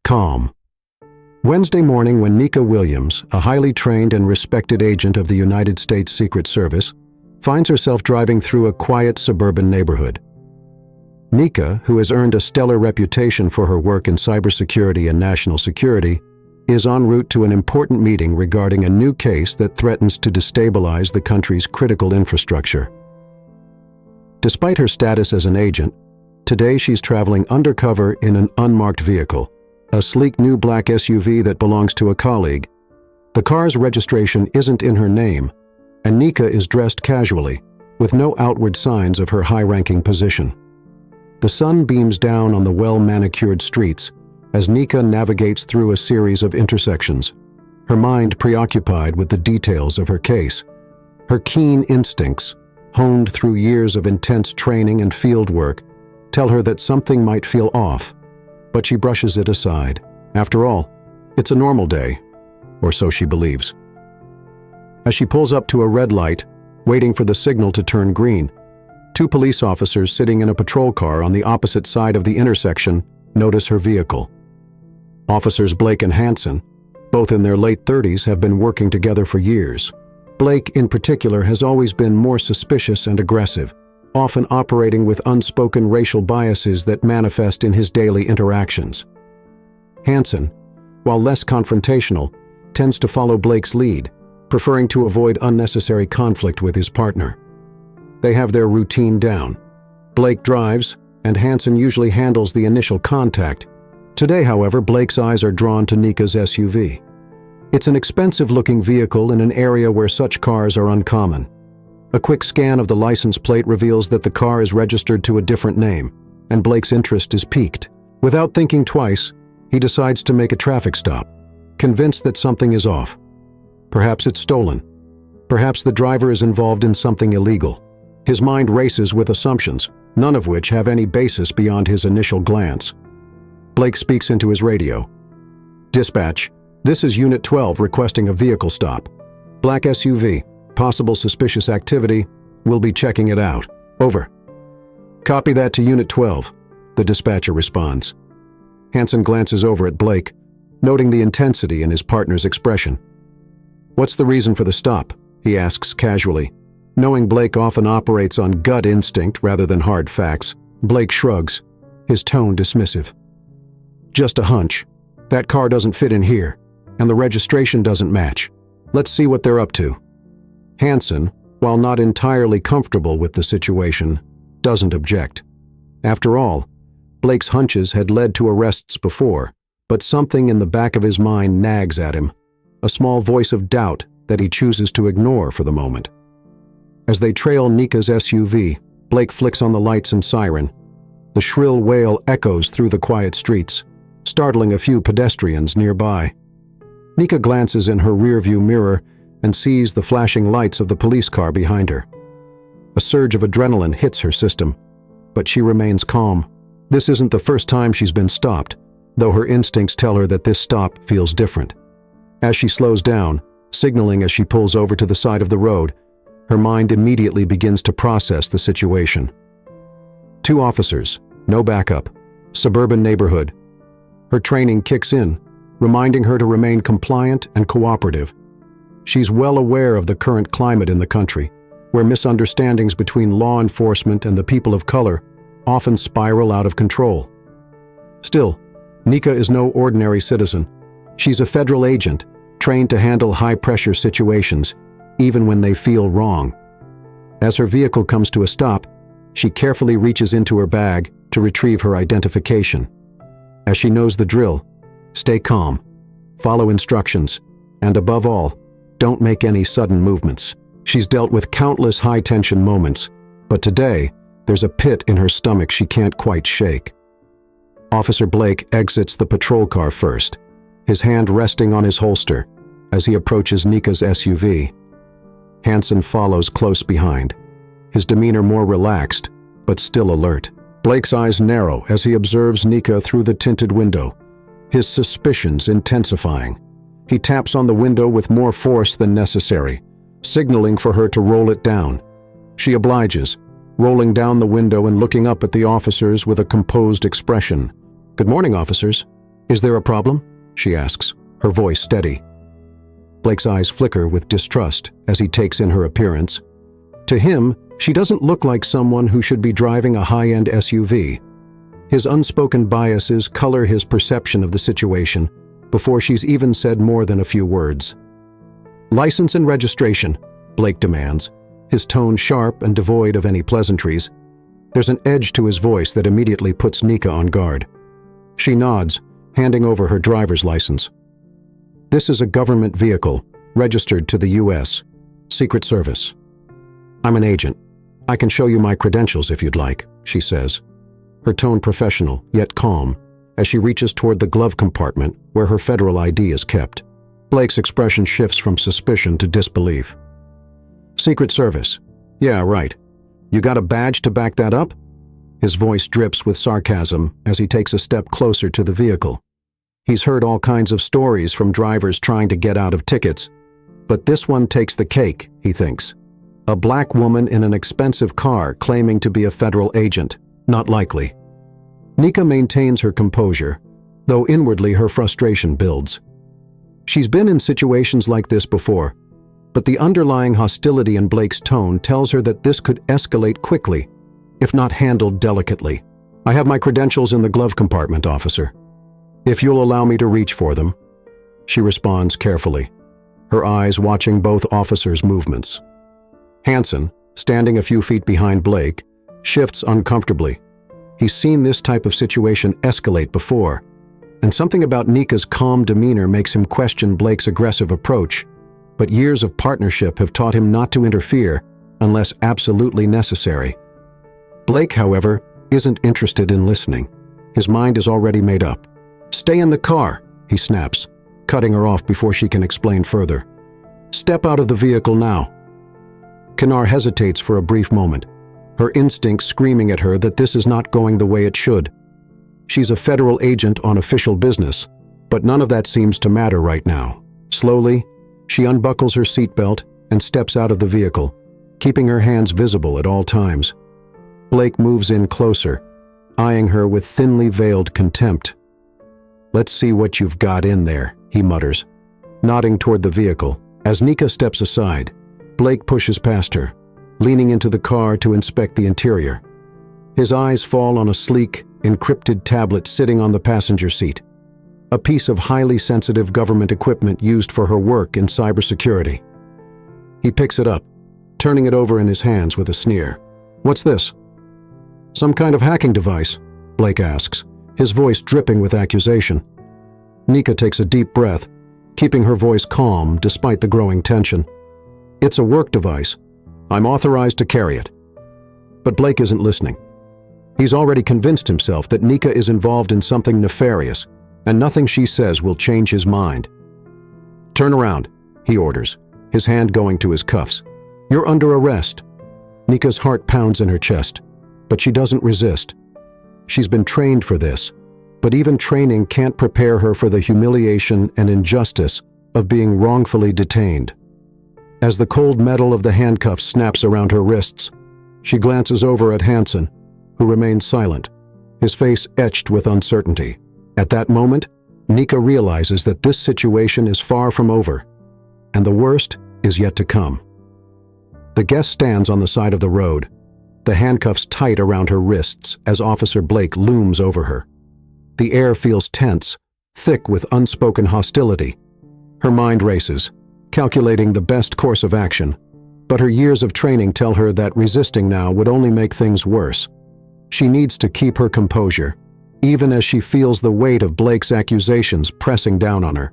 calm. Wednesday morning, when Nika Williams, a highly trained and respected agent of the United States Secret Service, finds herself driving through a quiet suburban neighborhood. Nika, who has earned a stellar reputation for her work in cybersecurity and national security, is en route to an important meeting regarding a new case that threatens to destabilize the country's critical infrastructure. Despite her status as an agent, today she's traveling undercover in an unmarked vehicle, a sleek new black SUV that belongs to a colleague. The car's registration isn't in her name, and Nika is dressed casually, with no outward signs of her high-ranking position. The sun beams down on the well-manicured streets as Nika navigates through a series of intersections, her mind preoccupied with the details of her case. Her keen instincts, honed through years of intense training and field work, tell her that something might feel off, but she brushes it aside. After all, it's a normal day, or so she believes. As she pulls up to a red light, waiting for the signal to turn green, two police officers sitting in a patrol car on the opposite side of the intersection notice her vehicle. Officers Blake and Hanson, both in their late 30s, have been working together for years. Blake, in particular, has always been more suspicious and aggressive, often operating with unspoken racial biases that manifest in his daily interactions. Hanson, while less confrontational, tends to follow Blake's lead, preferring to avoid unnecessary conflict with his partner. They have their routine down. Blake drives, and Hanson usually handles the initial contact. Today, however, Blake's eyes are drawn to Nika's SUV. It's an expensive-looking vehicle in an area where such cars are uncommon. A quick scan of the license plate reveals that the car is registered to a different name, and Blake's interest is piqued. Without thinking twice, he decides to make a traffic stop, convinced that something is off. Perhaps it's stolen. Perhaps the driver is involved in something illegal. His mind races with assumptions, none of which have any basis beyond his initial glance. Blake speaks into his radio. "Dispatch, this is Unit 12 requesting a vehicle stop. Black SUV, possible suspicious activity. We'll be checking it out. Over." "Copy that to Unit 12, the dispatcher responds. Hanson glances over at Blake, noting the intensity in his partner's expression. "What's the reason for the stop?" he asks casually. Knowing Blake often operates on gut instinct rather than hard facts, Blake shrugs, his tone dismissive. "Just a hunch. That car doesn't fit in here, and the registration doesn't match. Let's see what they're up to." Hanson, while not entirely comfortable with the situation, doesn't object. After all, Blake's hunches had led to arrests before, but something in the back of his mind nags at him, a small voice of doubt that he chooses to ignore for the moment. As they trail Nika's SUV, Blake flicks on the lights and siren. The shrill wail echoes through the quiet streets, startling a few pedestrians nearby. Nika glances in her rearview mirror and sees the flashing lights of the police car behind her. A surge of adrenaline hits her system, but she remains calm. This isn't the first time she's been stopped, though her instincts tell her that this stop feels different. As she slows down, signaling as she pulls over to the side of the road, her mind immediately begins to process the situation. Two officers, no backup, suburban neighborhood. Her training kicks in, reminding her to remain compliant and cooperative. She's well aware of the current climate in the country, where misunderstandings between law enforcement and the people of color often spiral out of control. Still, Nika is no ordinary citizen. She's a federal agent, trained to handle high-pressure situations, even when they feel wrong. As her vehicle comes to a stop, she carefully reaches into her bag to retrieve her identification. As she knows the drill, stay calm, follow instructions, and above all, don't make any sudden movements. She's dealt with countless high-tension moments, but today, there's a pit in her stomach she can't quite shake. Officer Blake exits the patrol car first, his hand resting on his holster as he approaches Nika's SUV. Hanson follows close behind, his demeanor more relaxed, but still alert. Blake's eyes narrow as he observes Nika through the tinted window, his suspicions intensifying. He taps on the window with more force than necessary, signaling for her to roll it down. She obliges, rolling down the window and looking up at the officers with a composed expression. "Good morning, officers," "Is there a problem?" she asks, her voice steady. Blake's eyes flicker with distrust as he takes in her appearance. To him, she doesn't look like someone who should be driving a high-end SUV. His unspoken biases color his perception of the situation before she's even said more than a few words. "License and registration," Blake demands, his tone sharp and devoid of any pleasantries. There's an edge to his voice that immediately puts Nika on guard. She nods, handing over her driver's license. "This is a government vehicle, registered to the U.S. Secret Service. I'm an agent. I can show you my credentials if you'd like," she says, her tone professional yet calm, as she reaches toward the glove compartment where her federal ID is kept. Blake's expression shifts from suspicion to disbelief. "Secret Service. Yeah, right. You got a badge to back that up?" His voice drips with sarcasm as he takes a step closer to the vehicle. He's heard all kinds of stories from drivers trying to get out of tickets, but this one takes the cake, he thinks. A black woman in an expensive car claiming to be a federal agent. Not likely. Nika maintains her composure, though inwardly her frustration builds. She's been in situations like this before, but the underlying hostility in Blake's tone tells her that this could escalate quickly, if not handled delicately. "I have my credentials in the glove compartment, officer. If you'll allow me to reach for them," she responds carefully, her eyes watching both officers' movements. Hansen, standing a few feet behind Blake, shifts uncomfortably. He's seen this type of situation escalate before, and something about Nika's calm demeanor makes him question Blake's aggressive approach, but years of partnership have taught him not to interfere unless absolutely necessary. Blake, however, isn't interested in listening. His mind is already made up. "Stay in the car," he snaps, cutting her off before she can explain further. "Step out of the vehicle now." Kinar hesitates for a brief moment, her instincts screaming at her that this is not going the way it should. She's a federal agent on official business, but none of that seems to matter right now. Slowly, she unbuckles her seatbelt and steps out of the vehicle, keeping her hands visible at all times. Blake moves in closer, eyeing her with thinly veiled contempt. "Let's see what you've got in there," he mutters, nodding toward the vehicle. As Nika steps aside, Blake pushes past her, leaning into the car to inspect the interior. His eyes fall on a sleek, encrypted tablet sitting on the passenger seat, a piece of highly sensitive government equipment used for her work in cybersecurity. He picks it up, turning it over in his hands with a sneer. "What's this?" "Some kind of hacking device?" Blake asks, his voice dripping with accusation. Nika takes a deep breath, keeping her voice calm despite the growing tension. "It's a work device. I'm authorized to carry it." But Blake isn't listening. He's already convinced himself that Nika is involved in something nefarious, and nothing she says will change his mind. "Turn around," he orders, his hand going to his cuffs. "You're under arrest." Nika's heart pounds in her chest, but she doesn't resist. She's been trained for this, but even training can't prepare her for the humiliation and injustice of being wrongfully detained. As the cold metal of the handcuffs snaps around her wrists, she glances over at Hansen, who remains silent, his face etched with uncertainty. At that moment, Nika realizes that this situation is far from over, and the worst is yet to come. The guest stands on the side of the road, the handcuffs tight around her wrists as Officer Blake looms over her. The air feels tense, thick with unspoken hostility. Her mind races, calculating the best course of action, but her years of training tell her that resisting now would only make things worse. She needs to keep her composure, even as she feels the weight of Blake's accusations pressing down on her.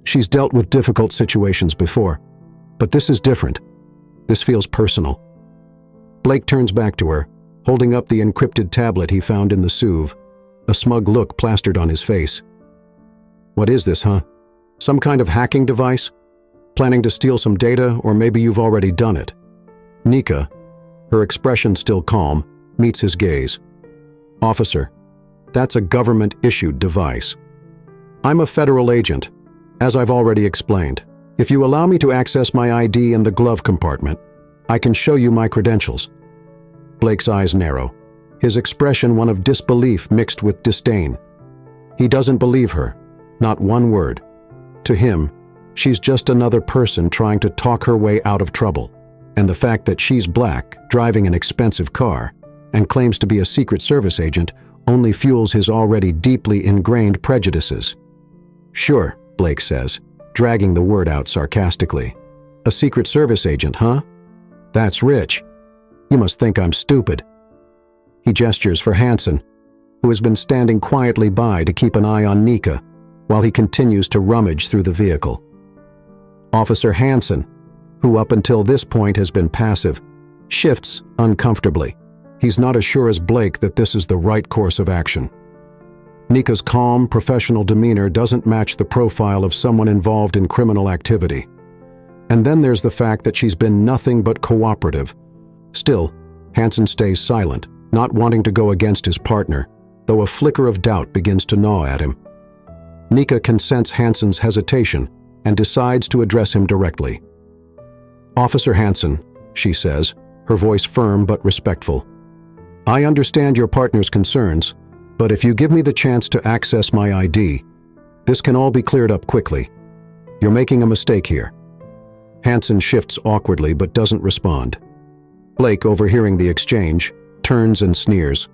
She's dealt with difficult situations before, but this is different. This feels personal. Blake turns back to her, holding up the encrypted tablet he found in the SUV, a smug look plastered on his face. "What is this, huh? Some kind of hacking device? Planning to steal some data, or maybe you've already done it?" Nika, her expression still calm, meets his gaze. "Officer, that's a government-issued device. I'm a federal agent, as I've already explained. If you allow me to access my ID in the glove compartment, I can show you my credentials." Blake's eyes narrow, his expression one of disbelief mixed with disdain. He doesn't believe her, not one word. To him, she's just another person trying to talk her way out of trouble. And the fact that she's black, driving an expensive car, and claims to be a Secret Service agent only fuels his already deeply ingrained prejudices. "Sure," Blake says, dragging the word out sarcastically. "A Secret Service agent, huh? That's rich. You must think I'm stupid." He gestures for Hansen, who has been standing quietly by to keep an eye on Nika while he continues to rummage through the vehicle. Officer Hansen, who up until this point has been passive, shifts uncomfortably. He's not as sure as Blake that this is the right course of action. Nika's calm, professional demeanor doesn't match the profile of someone involved in criminal activity. And then there's the fact that she's been nothing but cooperative. Still, Hansen stays silent, not wanting to go against his partner, though a flicker of doubt begins to gnaw at him. Nika can sense Hansen's hesitation and decides to address him directly. "Officer Hansen," she says, her voice firm but respectful. "I understand your partner's concerns, but if you give me the chance to access my ID, this can all be cleared up quickly. You're making a mistake here." Hansen shifts awkwardly but doesn't respond. Blake, overhearing the exchange, turns and sneers.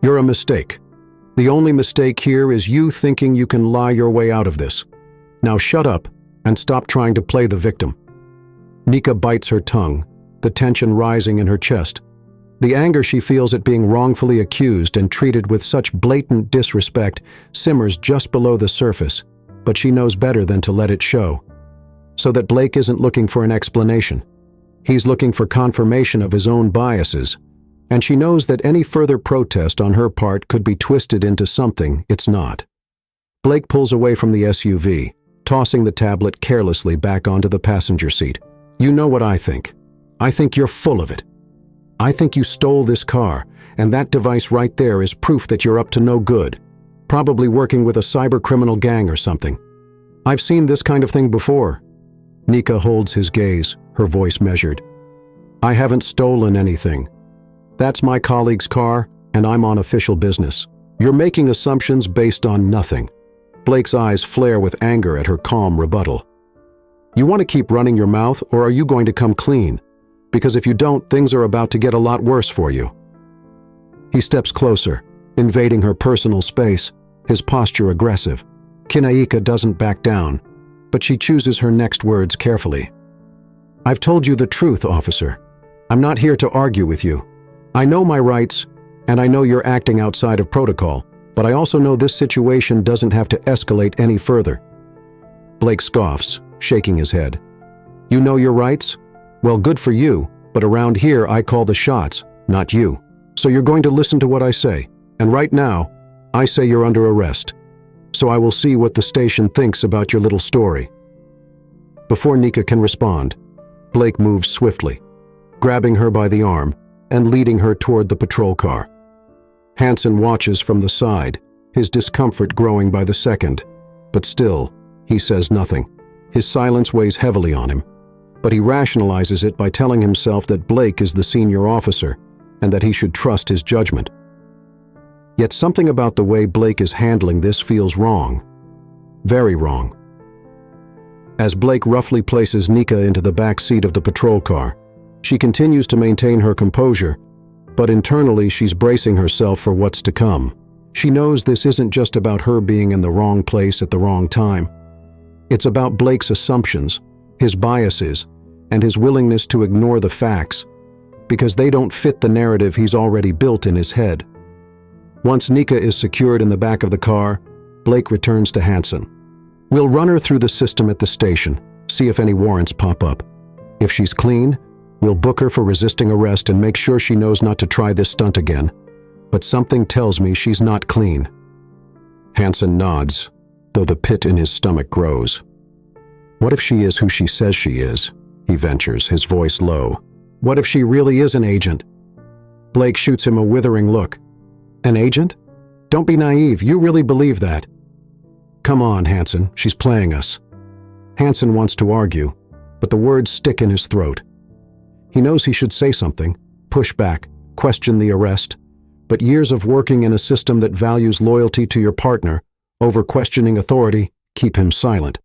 "You're a mistake. The only mistake here is you thinking you can lie your way out of this. Now shut up and stop trying to play the victim." Nika bites her tongue, the tension rising in her chest. The anger she feels at being wrongfully accused and treated with such blatant disrespect simmers just below the surface, but she knows better than to let it show. So that Blake isn't looking for an explanation. He's looking for confirmation of his own biases, and she knows that any further protest on her part could be twisted into something it's not. Blake pulls away from the SUV, tossing the tablet carelessly back onto the passenger seat. "You know what I think. I think you're full of it. I think you stole this car, and that device right there is proof that you're up to no good, probably working with a cybercriminal gang or something. I've seen this kind of thing before." Nika holds his gaze, her voice measured. "I haven't stolen anything. That's my colleague's car, and I'm on official business. You're making assumptions based on nothing." Blake's eyes flare with anger at her calm rebuttal. "You want to keep running your mouth, or are you going to come clean? Because if you don't, things are about to get a lot worse for you." He steps closer, invading her personal space, his posture aggressive. Kinaika doesn't back down, but she chooses her next words carefully. "I've told you the truth, officer. I'm not here to argue with you. I know my rights, and I know you're acting outside of protocol, but I also know this situation doesn't have to escalate any further." Blake scoffs, shaking his head. "You know your rights? Well, good for you, but around here I call the shots, not you. So you're going to listen to what I say, and right now, I say you're under arrest. So I will see what the station thinks about your little story." Before Nika can respond, Blake moves swiftly, grabbing her by the arm and leading her toward the patrol car. Hansen watches from the side, his discomfort growing by the second, but still, he says nothing. His silence weighs heavily on him, but he rationalizes it by telling himself that Blake is the senior officer and that he should trust his judgment. Yet something about the way Blake is handling this feels wrong. Very wrong. As Blake roughly places Nika into the back seat of the patrol car, she continues to maintain her composure, but internally she's bracing herself for what's to come. She knows this isn't just about her being in the wrong place at the wrong time. It's about Blake's assumptions, his biases, and his willingness to ignore the facts, because they don't fit the narrative he's already built in his head. Once Nika is secured in the back of the car, Blake returns to Hansen. "We'll run her through the system at the station, see if any warrants pop up. If she's clean, we'll book her for resisting arrest and make sure she knows not to try this stunt again. But something tells me she's not clean." Hansen nods, though the pit in his stomach grows. "What if she is who she says she is?" he ventures, his voice low. "What if she really is an agent?" Blake shoots him a withering look. "An agent? Don't be naive, you really believe that?" "Come on, Hansen, she's playing us." Hansen wants to argue, but the words stick in his throat. He knows he should say something, push back, question the arrest, but years of working in a system that values loyalty to your partner Over-questioning authority keep him silent.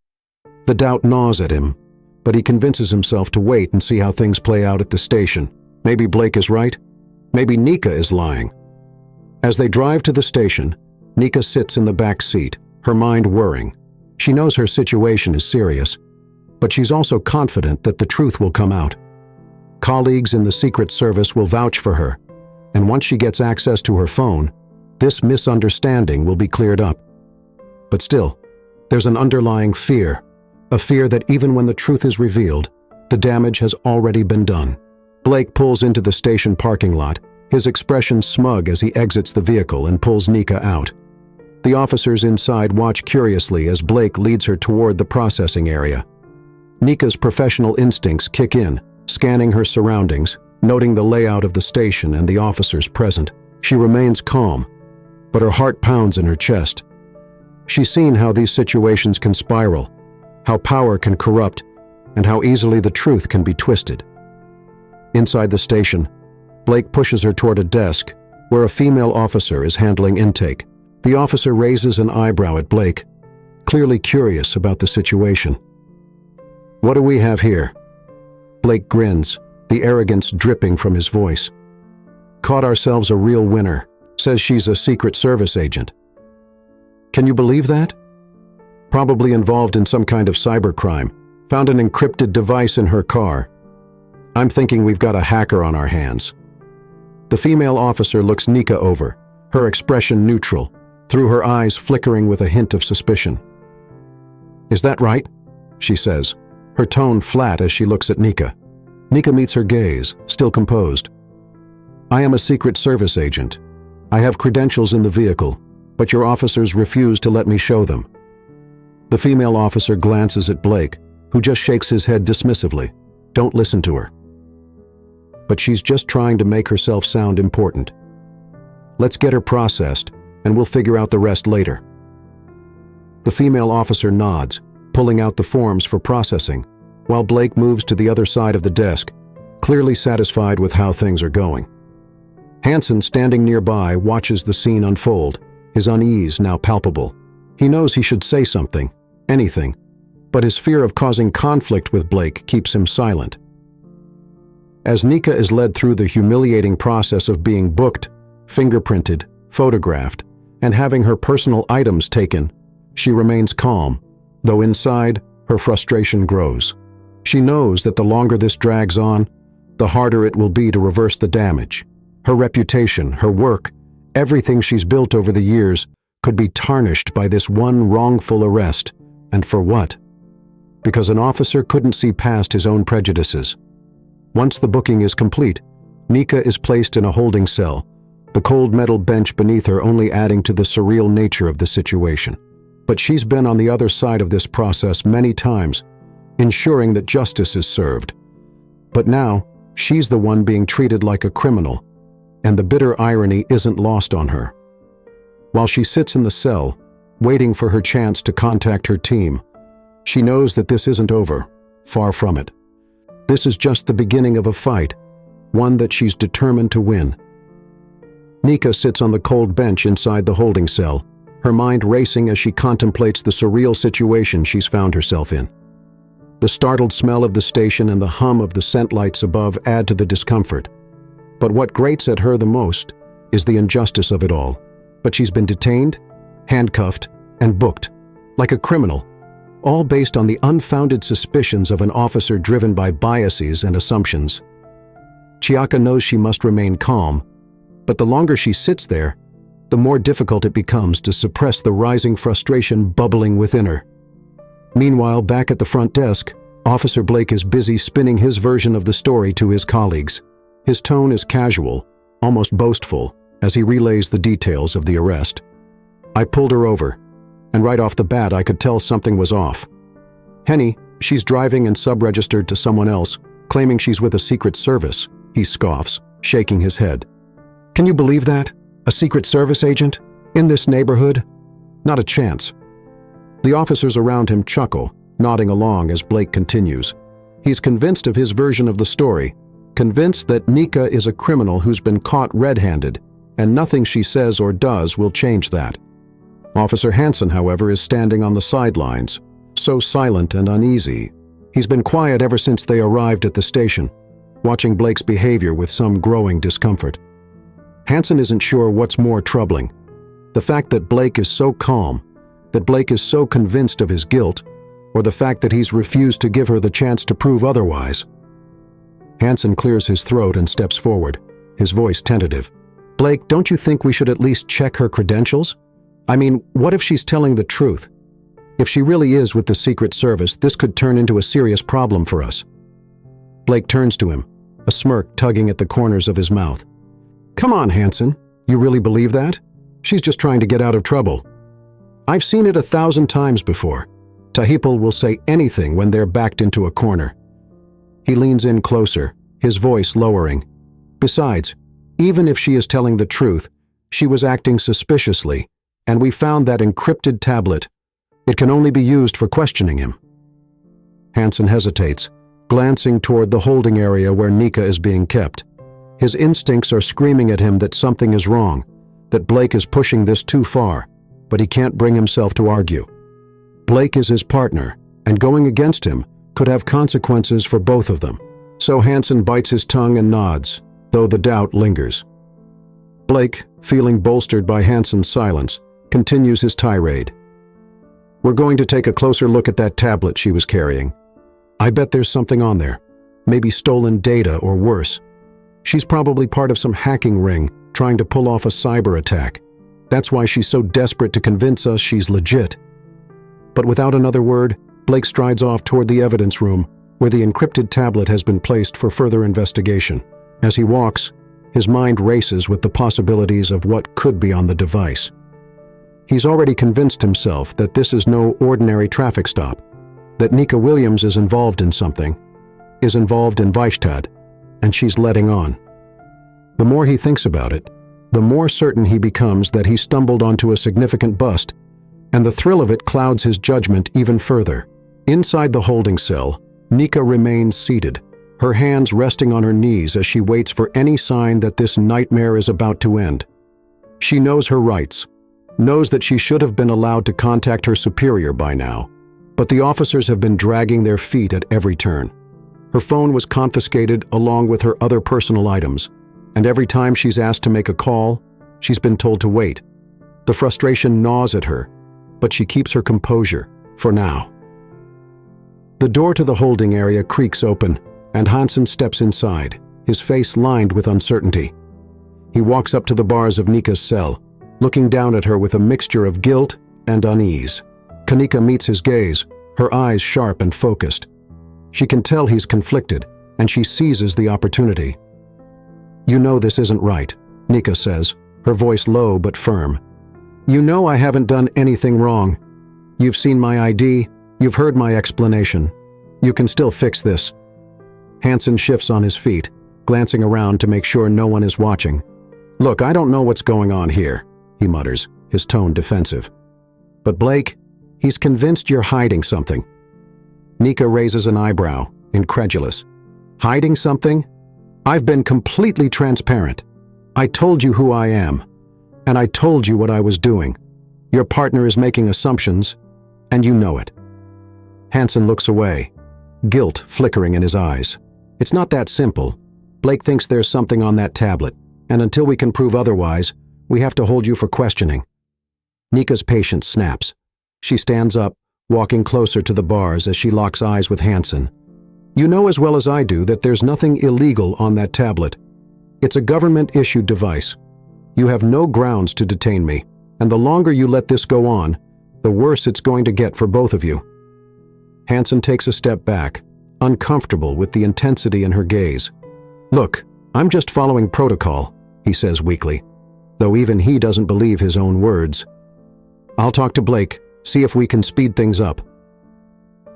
The doubt gnaws at him, but he convinces himself to wait and see how things play out at the station. Maybe Blake is right. Maybe Nika is lying. As they drive to the station, Nika sits in the back seat, her mind whirring. She knows her situation is serious, but she's also confident that the truth will come out. Colleagues in the Secret Service will vouch for her, and once she gets access to her phone, this misunderstanding will be cleared up. But still, there's an underlying fear, a fear that even when the truth is revealed, the damage has already been done. Blake pulls into the station parking lot, his expression smug as he exits the vehicle and pulls Nika out. The officers inside watch curiously as Blake leads her toward the processing area. Nika's professional instincts kick in, scanning her surroundings, noting the layout of the station and the officers present. She remains calm, but her heart pounds in her chest. She's seen how these situations can spiral, how power can corrupt, and how easily the truth can be twisted. Inside the station, Blake pushes her toward a desk where a female officer is handling intake. The officer raises an eyebrow at Blake, clearly curious about the situation. "What do we have here?" Blake grins, the arrogance dripping from his voice. "Caught ourselves a real winner. Says she's a Secret Service agent." "Can you believe that?" "Probably involved in some kind of cybercrime. Found an encrypted device in her car. I'm thinking we've got a hacker on our hands." The female officer looks Nika over, her expression neutral, through her eyes flickering with a hint of suspicion. "Is that right?" she says, her tone flat as she looks at Nika. Nika meets her gaze, still composed. "I am a Secret Service agent. I have credentials in the vehicle, but your officers refuse to let me show them." The female officer glances at Blake, who just shakes his head dismissively. Don't listen to her. But she's just trying to make herself sound important. "Let's get her processed, and we'll figure out the rest later." The female officer nods, pulling out the forms for processing, while Blake moves to the other side of the desk, clearly satisfied with how things are going. Hanson, standing nearby, watches the scene unfold, his unease now palpable. He knows he should say something, anything, but his fear of causing conflict with Blake keeps him silent. As Nika is led through the humiliating process of being booked, fingerprinted, photographed, and having her personal items taken, she remains calm, though inside, her frustration grows. She knows that the longer this drags on, the harder it will be to reverse the damage. Her reputation, her work, everything she's built over the years could be tarnished by this one wrongful arrest. And for what? Because an officer couldn't see past his own prejudices. Once the booking is complete, Nika is placed in a holding cell, the cold metal bench beneath her only adding to the surreal nature of the situation. But she's been on the other side of this process many times, ensuring that justice is served. But now, she's the one being treated like a criminal, and the bitter irony isn't lost on her. While she sits in the cell, waiting for her chance to contact her team, she knows that this isn't over, far from it. This is just the beginning of a fight, one that she's determined to win. Nika sits on the cold bench inside the holding cell, her mind racing as she contemplates the surreal situation she's found herself in. The startled smell of the station and the hum of the scent lights above add to the discomfort. But what grates at her the most is the injustice of it all. But she's been detained, handcuffed, and booked, like a criminal, all based on the unfounded suspicions of an officer driven by biases and assumptions. Chiaka knows she must remain calm, but the longer she sits there, the more difficult it becomes to suppress the rising frustration bubbling within her. Meanwhile, back at the front desk, Officer Blake is busy spinning his version of the story to his colleagues. His tone is casual, almost boastful, as he relays the details of the arrest. "I pulled her over, and right off the bat I could tell something was off. Henny, she's driving and sub-registered to someone else, claiming she's with a Secret Service," he scoffs, shaking his head. "Can you believe that? A Secret Service agent? In this neighborhood? Not a chance." The officers around him chuckle, nodding along as Blake continues. He's convinced of his version of the story, convinced that Nika is a criminal who's been caught red-handed, and nothing she says or does will change that. Officer Hansen, however, is standing on the sidelines, so silent and uneasy. He's been quiet ever since they arrived at the station, watching Blake's behavior with some growing discomfort. Hansen isn't sure what's more troubling: the fact that Blake is so calm, that Blake is so convinced of his guilt, or the fact that he's refused to give her the chance to prove otherwise. Hansen clears his throat and steps forward, his voice tentative. "Blake, don't you think we should at least check her credentials? I mean, what if she's telling the truth? If she really is with the Secret Service, this could turn into a serious problem for us." Blake turns to him, a smirk tugging at the corners of his mouth. "Come on, Hansen. You really believe that? She's just trying to get out of trouble. I've seen it 1,000 times before. Tahipal will say anything when they're backed into a corner." He leans in closer, his voice lowering. "Besides, even if she is telling the truth, she was acting suspiciously, and we found that encrypted tablet. It can only be used for questioning him." Hansen hesitates, glancing toward the holding area where Nika is being kept. His instincts are screaming at him that something is wrong, that Blake is pushing this too far, but he can't bring himself to argue. Blake is his partner, and going against him could have consequences for both of them. So Hansen bites his tongue and nods, though the doubt lingers. Blake, feeling bolstered by Hansen's silence, continues his tirade. "We're going to take a closer look at that tablet she was carrying. I bet there's something on there, maybe stolen data or worse. She's probably part of some hacking ring trying to pull off a cyber attack. That's why she's so desperate to convince us she's legit." But without another word, Blake strides off toward the evidence room, where the encrypted tablet has been placed for further investigation. As he walks, his mind races with the possibilities of what could be on the device. He's already convinced himself that this is no ordinary traffic stop, that Nika Williams is involved in something, is involved in Weishtad, and she's letting on. The more he thinks about it, the more certain he becomes that he stumbled onto a significant bust, and the thrill of it clouds his judgment even further. Inside the holding cell, Nika remains seated, her hands resting on her knees as she waits for any sign that this nightmare is about to end. She knows her rights, knows that she should have been allowed to contact her superior by now, but the officers have been dragging their feet at every turn. Her phone was confiscated along with her other personal items, and every time she's asked to make a call, she's been told to wait. The frustration gnaws at her, but she keeps her composure, for now. The door to the holding area creaks open, and Hansen steps inside, his face lined with uncertainty. He walks up to the bars of Nika's cell, looking down at her with a mixture of guilt and unease. Kanika meets his gaze, her eyes sharp and focused. She can tell he's conflicted, and she seizes the opportunity. "You know this isn't right," Nika says, her voice low but firm. "You know I haven't done anything wrong. You've seen my ID, you've heard my explanation. You can still fix this." Hansen shifts on his feet, glancing around to make sure no one is watching. "Look, I don't know what's going on here," he mutters, his tone defensive. "But Blake, he's convinced you're hiding something." Nika raises an eyebrow, incredulous. "Hiding something? I've been completely transparent. I told you who I am, and I told you what I was doing. Your partner is making assumptions, and you know it." Hansen looks away, guilt flickering in his eyes. "It's not that simple. Blake thinks there's something on that tablet, and until we can prove otherwise, we have to hold you for questioning." Nika's patience snaps. She stands up, walking closer to the bars as she locks eyes with Hansen. "You know as well as I do that there's nothing illegal on that tablet. It's a government-issued device. You have no grounds to detain me, and the longer you let this go on, the worse it's going to get for both of you." Hansen takes a step back, uncomfortable with the intensity in her gaze. "Look, I'm just following protocol," he says weakly, though even he doesn't believe his own words. "I'll talk to Blake, see if we can speed things up."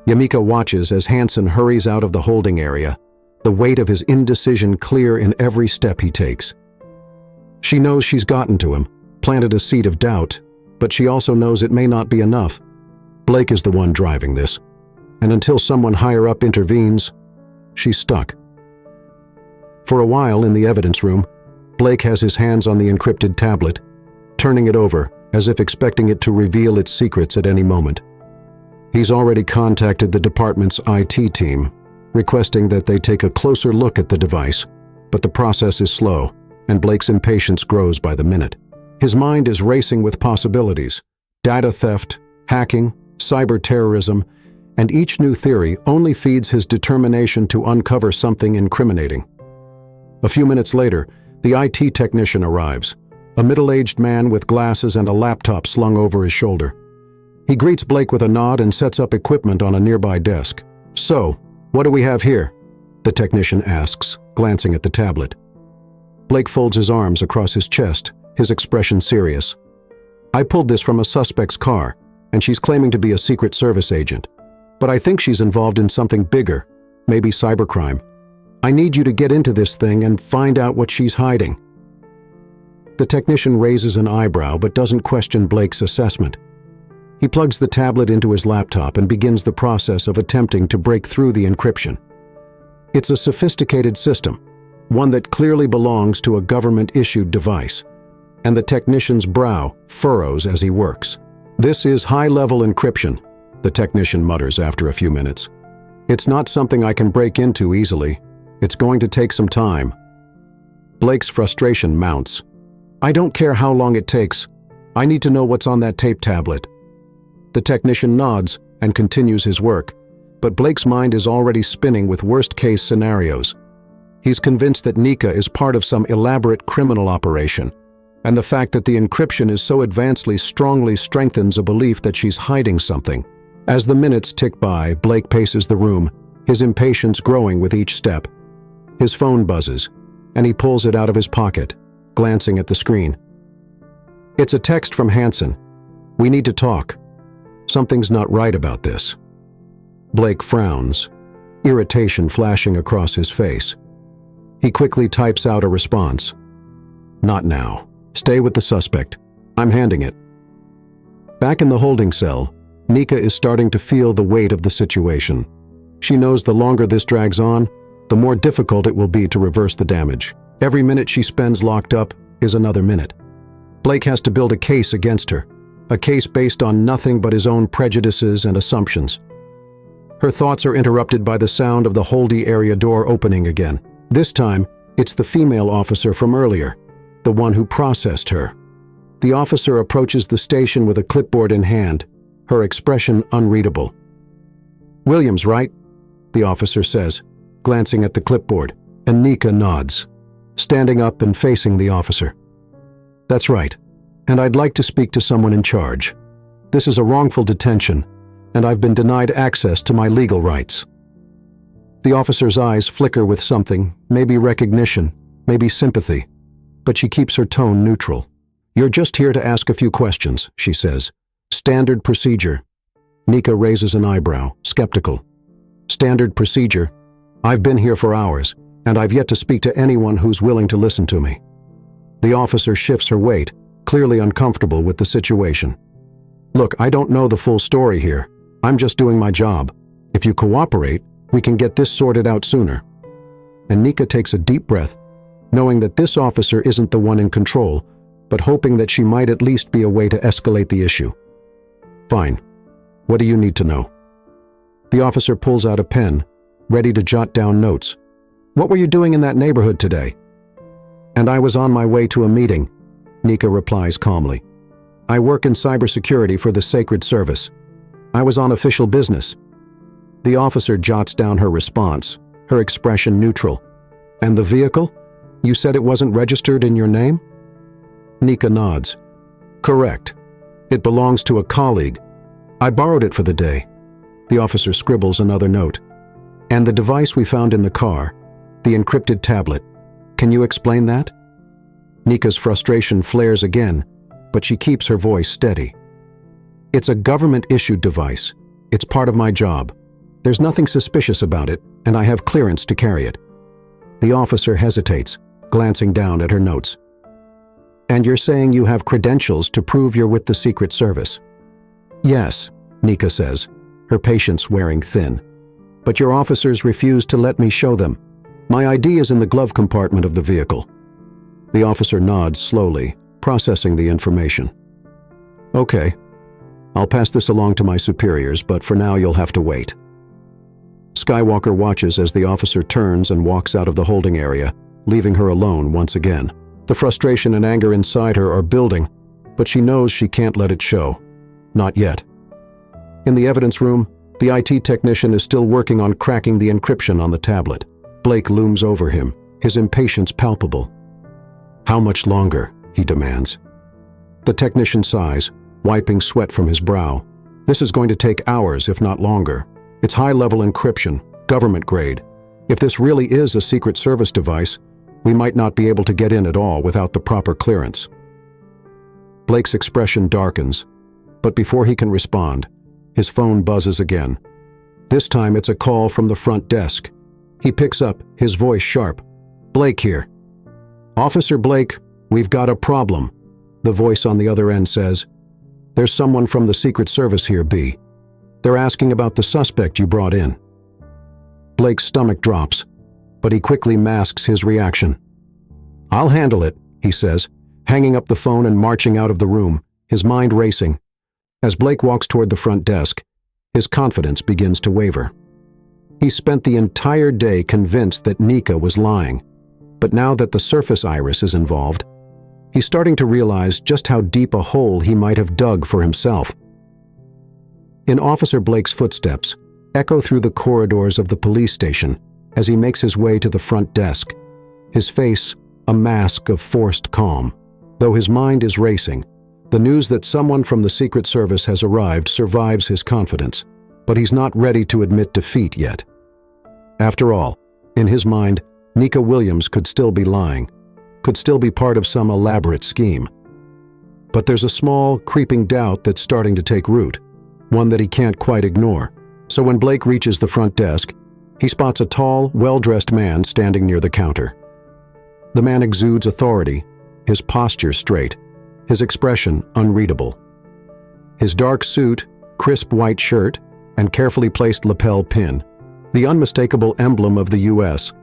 Yamika watches as Hansen hurries out of the holding area, the weight of his indecision clear in every step he takes. She knows she's gotten to him, planted a seed of doubt, but she also knows it may not be enough. Blake is the one driving this, and until someone higher up intervenes, she's stuck. For a while in the evidence room, Blake has his hands on the encrypted tablet, turning it over, as if expecting it to reveal its secrets at any moment. He's already contacted the department's IT team, requesting that they take a closer look at the device, but the process is slow, and Blake's impatience grows by the minute. His mind is racing with possibilities: data theft, hacking, cyber terrorism, and each new theory only feeds his determination to uncover something incriminating. A few minutes later, the IT technician arrives, a middle-aged man with glasses and a laptop slung over his shoulder. He greets Blake with a nod and sets up equipment on a nearby desk. "So, what do we have here?" the technician asks, glancing at the tablet. Blake folds his arms across his chest, his expression serious. "I pulled this from a suspect's car, and she's claiming to be a Secret Service agent. But I think she's involved in something bigger, maybe cybercrime. I need you to get into this thing and find out what she's hiding." The technician raises an eyebrow but doesn't question Blake's assessment. He plugs the tablet into his laptop and begins the process of attempting to break through the encryption. It's a sophisticated system, one that clearly belongs to a government-issued device, and the technician's brow furrows as he works. "This is high-level encryption," the technician mutters after a few minutes. "It's not something I can break into easily. It's going to take some time." Blake's frustration mounts. "I don't care how long it takes. I need to know what's on that tape tablet." The technician nods and continues his work, but Blake's mind is already spinning with worst-case scenarios. He's convinced that Nika is part of some elaborate criminal operation, and the fact that the encryption is so advancedly strongly strengthens a belief that she's hiding something. As the minutes tick by, Blake paces the room, his impatience growing with each step. His phone buzzes, and he pulls it out of his pocket, glancing at the screen. It's a text from Hansen. "We need to talk. Something's not right about this." Blake frowns, irritation flashing across his face. He quickly types out a response. "Not now. Stay with the suspect. I'm handing it." Back in the holding cell, Nika is starting to feel the weight of the situation. She knows the longer this drags on, the more difficult it will be to reverse the damage. Every minute she spends locked up is another minute. Blake has to build a case against her, a case based on nothing but his own prejudices and assumptions. Her thoughts are interrupted by the sound of the holding area door opening again. This time, it's the female officer from earlier, the one who processed her. The officer approaches the station with a clipboard in hand, her expression unreadable. "Williams, right?" the officer says, glancing at the clipboard, and Nika nods, standing up and facing the officer. "That's right, and I'd like to speak to someone in charge. This is a wrongful detention, and I've been denied access to my legal rights." The officer's eyes flicker with something, maybe recognition, maybe sympathy, but she keeps her tone neutral. "You're just here to ask a few questions," she says. "Standard procedure." Nika raises an eyebrow, skeptical. "Standard procedure? I've been here for hours, and I've yet to speak to anyone who's willing to listen to me." The officer shifts her weight, clearly uncomfortable with the situation. "Look, I don't know the full story here. I'm just doing my job. If you cooperate, we can get this sorted out sooner." And Nika takes a deep breath, knowing that this officer isn't the one in control, but hoping that she might at least be a way to escalate the issue. "Fine. What do you need to know?" The officer pulls out a pen, ready to jot down notes. "What were you doing in that neighborhood today?" "And I was on my way to a meeting," Nika replies calmly. "I work in cybersecurity for the Sacred Service. I was on official business." The officer jots down her response, her expression neutral. "And the vehicle? You said it wasn't registered in your name?" Nika nods. "Correct. It belongs to a colleague. I borrowed it for the day." The officer scribbles another note. "And the device we found in the car, the encrypted tablet. Can you explain that?" Nika's frustration flares again, but she keeps her voice steady. "It's a government-issued device. It's part of my job. There's nothing suspicious about it, and I have clearance to carry it." The officer hesitates, glancing down at her notes. "And you're saying you have credentials to prove you're with the Secret Service?" "Yes," Nika says, her patience wearing thin. "But your officers refuse to let me show them. My ID is in the glove compartment of the vehicle." The officer nods slowly, processing the information. Okay, I'll pass this along to my superiors, but for now you'll have to wait. Skywalker watches as the officer turns and walks out of the holding area, leaving her alone once again. The frustration and anger inside her are building, but she knows she can't let it show. Not yet. In the evidence room, the IT technician is still working on cracking the encryption on the tablet. Blake looms over him, his impatience palpable. "How much longer?" he demands. The technician sighs, wiping sweat from his brow. "This is going to take hours, if not longer. It's high-level encryption, government grade. If this really is a Secret Service device, we might not be able to get in at all without the proper clearance." Blake's expression darkens, but before he can respond, his phone buzzes again. This time it's a call from the front desk. He picks up, his voice sharp. "Blake here." "Officer Blake, we've got a problem," the voice on the other end says. "There's someone from the Secret Service here, B. They're asking about the suspect you brought in." Blake's stomach drops, but he quickly masks his reaction. "I'll handle it," he says, hanging up the phone and marching out of the room, his mind racing. As Blake walks toward the front desk, his confidence begins to waver. He spent the entire day convinced that Nika was lying, but now that the surface iris is involved, he's starting to realize just how deep a hole he might have dug for himself. In Officer Blake's footsteps echo through the corridors of the police station as he makes his way to the front desk, his face a mask of forced calm. Though his mind is racing, the news that someone from the Secret Service has arrived survives his confidence, but he's not ready to admit defeat yet. After all, in his mind, Nika Williams could still be lying, could still be part of some elaborate scheme. But there's a small, creeping doubt that's starting to take root, one that he can't quite ignore. So when Blake reaches the front desk, he spots a tall, well-dressed man standing near the counter. The man exudes authority, his posture straight, his expression unreadable. His dark suit, crisp white shirt, and carefully placed lapel pin, the unmistakable emblem of the U.S.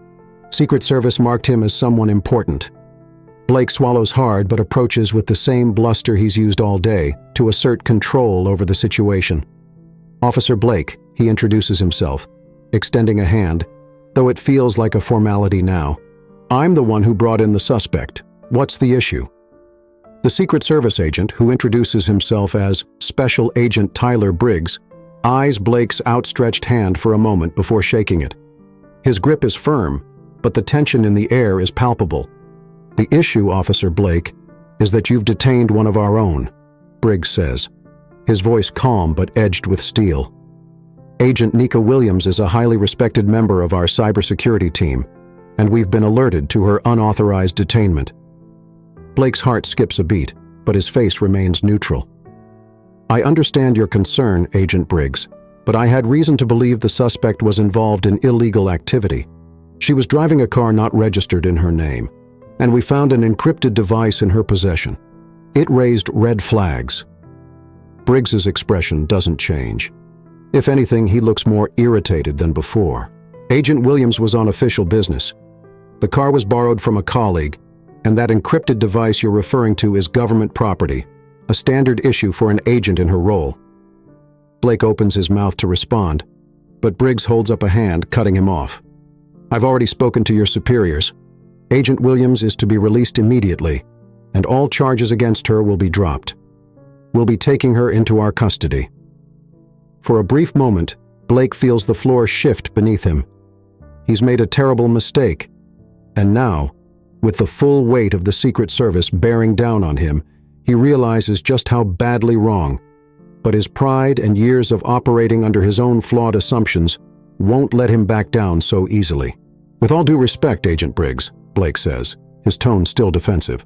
Secret Service marked him as someone important. Blake swallows hard but approaches with the same bluster he's used all day to assert control over the situation. "Officer Blake," he introduces himself, extending a hand, though it feels like a formality now. "I'm the one who brought in the suspect. What's the issue?" The Secret Service agent, who introduces himself as Special Agent Tyler Briggs, eyes Blake's outstretched hand for a moment before shaking it. His grip is firm, but the tension in the air is palpable. "The issue, Officer Blake, is that you've detained one of our own," Briggs says, his voice calm but edged with steel. "Agent Nika Williams is a highly respected member of our cybersecurity team, and we've been alerted to her unauthorized detainment." Blake's heart skips a beat, but his face remains neutral. "I understand your concern, Agent Briggs, but I had reason to believe the suspect was involved in illegal activity. She was driving a car not registered in her name, and we found an encrypted device in her possession. It raised red flags." Briggs's expression doesn't change. If anything, he looks more irritated than before. "Agent Williams was on official business. The car was borrowed from a colleague, and that encrypted device you're referring to is government property, a standard issue for an agent in her role." Blake opens his mouth to respond, but Briggs holds up a hand, cutting him off. "I've already spoken to your superiors. Agent Williams is to be released immediately, and all charges against her will be dropped. We'll be taking her into our custody." For a brief moment, Blake feels the floor shift beneath him. He's made a terrible mistake, and now, with the full weight of the Secret Service bearing down on him, he realizes just how badly wrong. But his pride and years of operating under his own flawed assumptions won't let him back down so easily. "With all due respect, Agent Briggs," Blake says, his tone still defensive,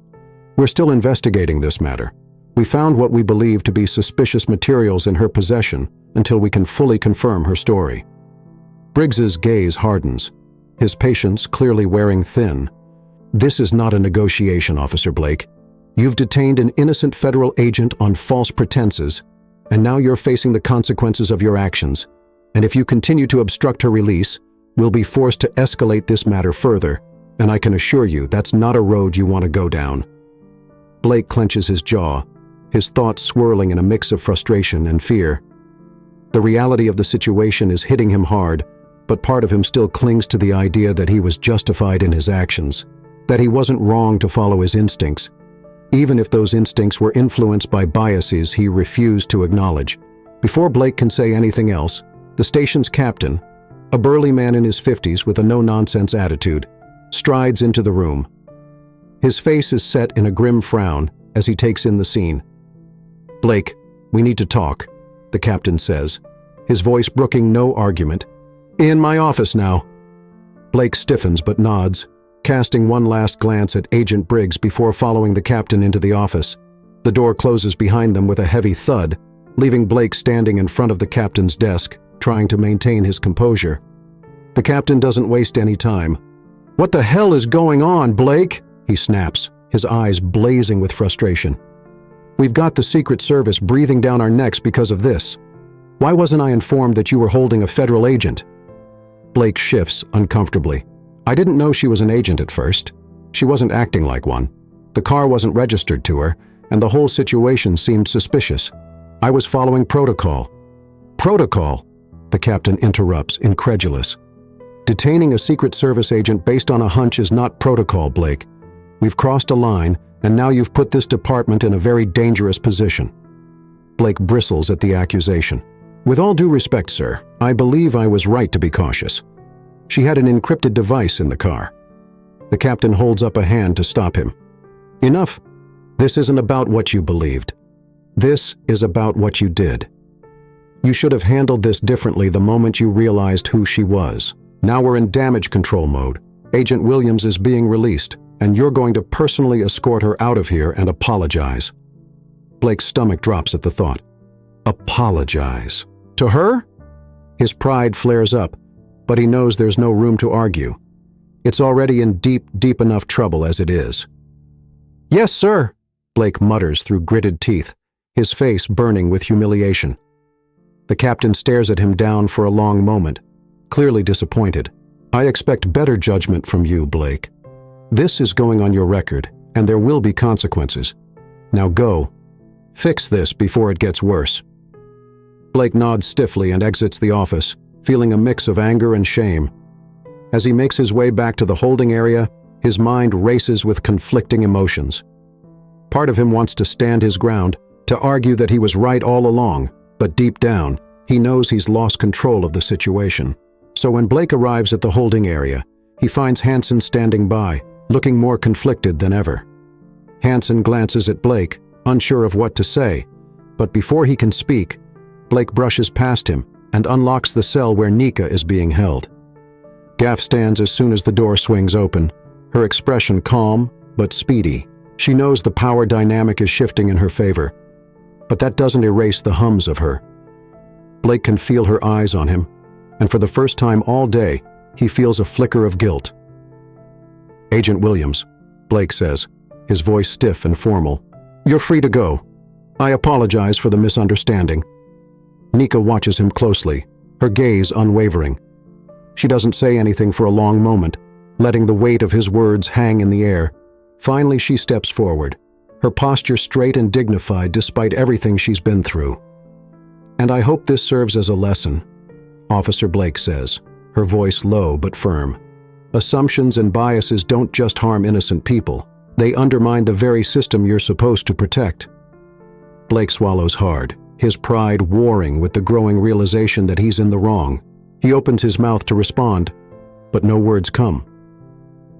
"we're still investigating this matter. We found what we believe to be suspicious materials in her possession until we can fully confirm her story." Briggs's gaze hardens, his patience clearly wearing thin. "This is not a negotiation, Officer Blake. You've detained an innocent federal agent on false pretenses, and now you're facing the consequences of your actions. And if you continue to obstruct her release, we'll be forced to escalate this matter further, and I can assure you that's not a road you want to go down." Blake clenches his jaw, his thoughts swirling in a mix of frustration and fear. The reality of the situation is hitting him hard, but part of him still clings to the idea that he was justified in his actions, that he wasn't wrong to follow his instincts, even if those instincts were influenced by biases he refused to acknowledge. Before Blake can say anything else, the station's captain, a burly man in his 50s with a no-nonsense attitude, strides into the room. His face is set in a grim frown as he takes in the scene. "Blake, we need to talk," the captain says, his voice brooking no argument. "In my office now." Blake stiffens but nods, casting one last glance at Agent Briggs before following the captain into the office. The door closes behind them with a heavy thud, leaving Blake standing in front of the captain's desk, trying to maintain his composure. The captain doesn't waste any time. "What the hell is going on, Blake?" he snaps, his eyes blazing with frustration. "We've got the Secret Service breathing down our necks because of this. Why wasn't I informed that you were holding a federal agent?" Blake shifts uncomfortably. "I didn't know she was an agent at first. She wasn't acting like one. The car wasn't registered to her, and the whole situation seemed suspicious. I was following protocol." "Protocol?" the captain interrupts, incredulous. "Detaining a Secret Service agent based on a hunch is not protocol, Blake. We've crossed a line, and now you've put this department in a very dangerous position." Blake bristles at the accusation. "With all due respect, sir, I believe I was right to be cautious. She had an encrypted device in the car." The captain holds up a hand to stop him. "Enough. This isn't about what you believed. This is about what you did. You should have handled this differently the moment you realized who she was. Now we're in damage control mode. Agent Williams is being released, and you're going to personally escort her out of here and apologize." Blake's stomach drops at the thought. Apologize? To her? His pride flares up, but he knows there's no room to argue. It's already in deep enough trouble as it is. "Yes, sir," Blake mutters through gritted teeth, his face burning with humiliation. The captain stares at him down for a long moment, clearly disappointed. "I expect better judgment from you, Blake. This is going on your record, and there will be consequences. Now go. Fix this before it gets worse." Blake nods stiffly and exits the office, feeling a mix of anger and shame. As he makes his way back to the holding area, his mind races with conflicting emotions. Part of him wants to stand his ground, to argue that he was right all along, but deep down, he knows he's lost control of the situation. So when Blake arrives at the holding area, he finds Hansen standing by, looking more conflicted than ever. Hansen glances at Blake, unsure of what to say, but before he can speak, Blake brushes past him and unlocks the cell where Nika is being held. Gaff stands as soon as the door swings open, her expression calm but speedy. She knows the power dynamic is shifting in her favor, but that doesn't erase the hums of her. Blake can feel her eyes on him, and for the first time all day, he feels a flicker of guilt. "Agent Williams," Blake says, his voice stiff and formal. "You're free to go. I apologize for the misunderstanding." Nika watches him closely, her gaze unwavering. She doesn't say anything for a long moment, letting the weight of his words hang in the air. Finally, she steps forward, her posture straight and dignified despite everything she's been through. "And I hope this serves as a lesson," Officer Blake says, her voice low but firm. "Assumptions and biases don't just harm innocent people. They undermine the very system you're supposed to protect." Blake swallows hard, his pride warring with the growing realization that he's in the wrong. He opens his mouth to respond, but no words come.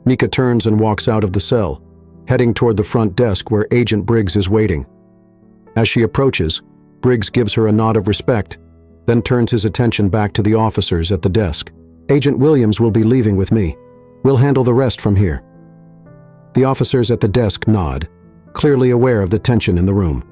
Nika turns and walks out of the cell, heading toward the front desk where Agent Briggs is waiting. As she approaches, Briggs gives her a nod of respect, then turns his attention back to the officers at the desk. "Agent Williams will be leaving with me. We'll handle the rest from here." The officers at the desk nod, clearly aware of the tension in the room.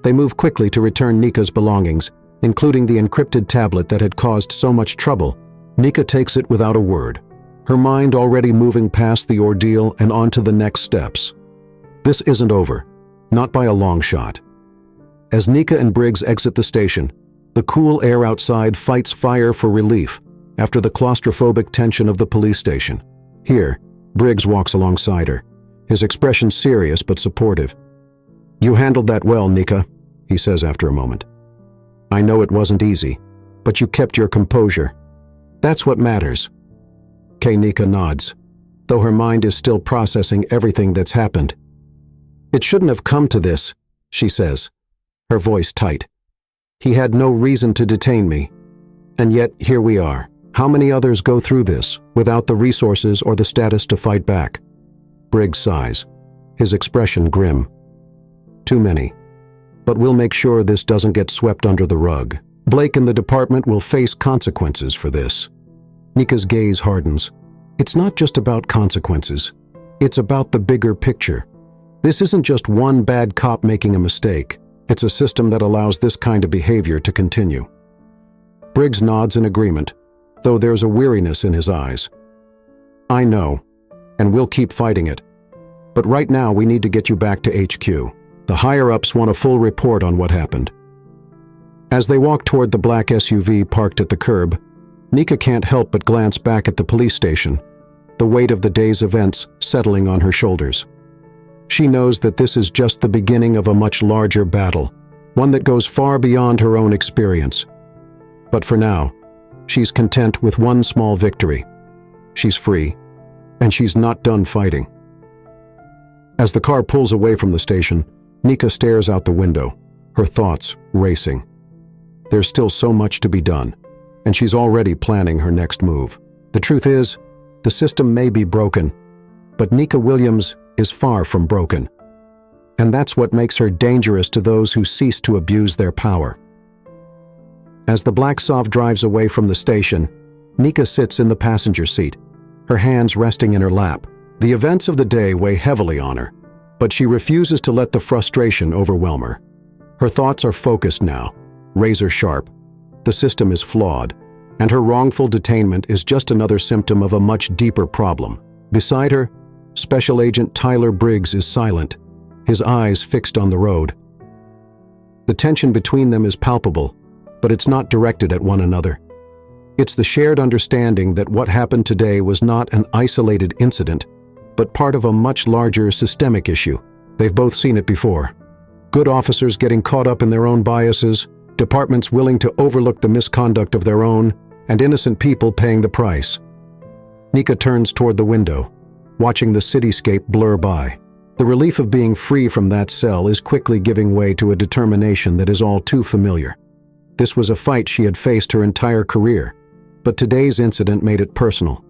They move quickly to return Nika's belongings, including the encrypted tablet that had caused so much trouble. Nika takes it without a word, her mind already moving past the ordeal and on to the next steps. This isn't over, not by a long shot. As Nika and Briggs exit the station, the cool air outside fights fire for relief after the claustrophobic tension of the police station. Here, Briggs walks alongside her, his expression serious but supportive. "You handled that well, Nika," he says after a moment. "I know it wasn't easy, but you kept your composure. That's what matters." Nika nods, though her mind is still processing everything that's happened. "It shouldn't have come to this," she says, her voice tight. "He had no reason to detain me. And yet, here we are. How many others go through this without the resources or the status to fight back?" Briggs sighs, his expression grim. "Too many. But we'll make sure this doesn't get swept under the rug. Blake and the department will face consequences for this." Nika's gaze hardens. It's not just about consequences. It's about the bigger picture. This isn't just one bad cop making a mistake. It's a system that allows this kind of behavior to continue. Briggs nods in agreement, though there's a weariness in his eyes. "I know, and we'll keep fighting it. But right now we need to get you back to HQ. The higher-ups want a full report on what happened." As they walk toward the black SUV parked at the curb, Nika can't help but glance back at the police station, the weight of the day's events settling on her shoulders. She knows that this is just the beginning of a much larger battle, one that goes far beyond her own experience. But for now, she's content with one small victory. She's free, and she's not done fighting. As the car pulls away from the station, Nika stares out the window, her thoughts racing. There's still so much to be done, and she's already planning her next move. The truth is, the system may be broken, but Nika Williams is far from broken. And that's what makes her dangerous to those who cease to abuse their power. As the black SUV drives away from the station, Nika sits in the passenger seat, her hands resting in her lap. The events of the day weigh heavily on her, but she refuses to let the frustration overwhelm her. Her thoughts are focused now, razor sharp. The system is flawed, and her wrongful detainment is just another symptom of a much deeper problem. Beside her, Special Agent Tyler Briggs is silent, his eyes fixed on the road. The tension between them is palpable, but it's not directed at one another. It's the shared understanding that what happened today was not an isolated incident, but part of a much larger systemic issue. They've both seen it before. Good officers getting caught up in their own biases, departments willing to overlook the misconduct of their own, and innocent people paying the price. Nika turns toward the window, watching the cityscape blur by. The relief of being free from that cell is quickly giving way to a determination that is all too familiar. This was a fight she had faced her entire career, but today's incident made it personal.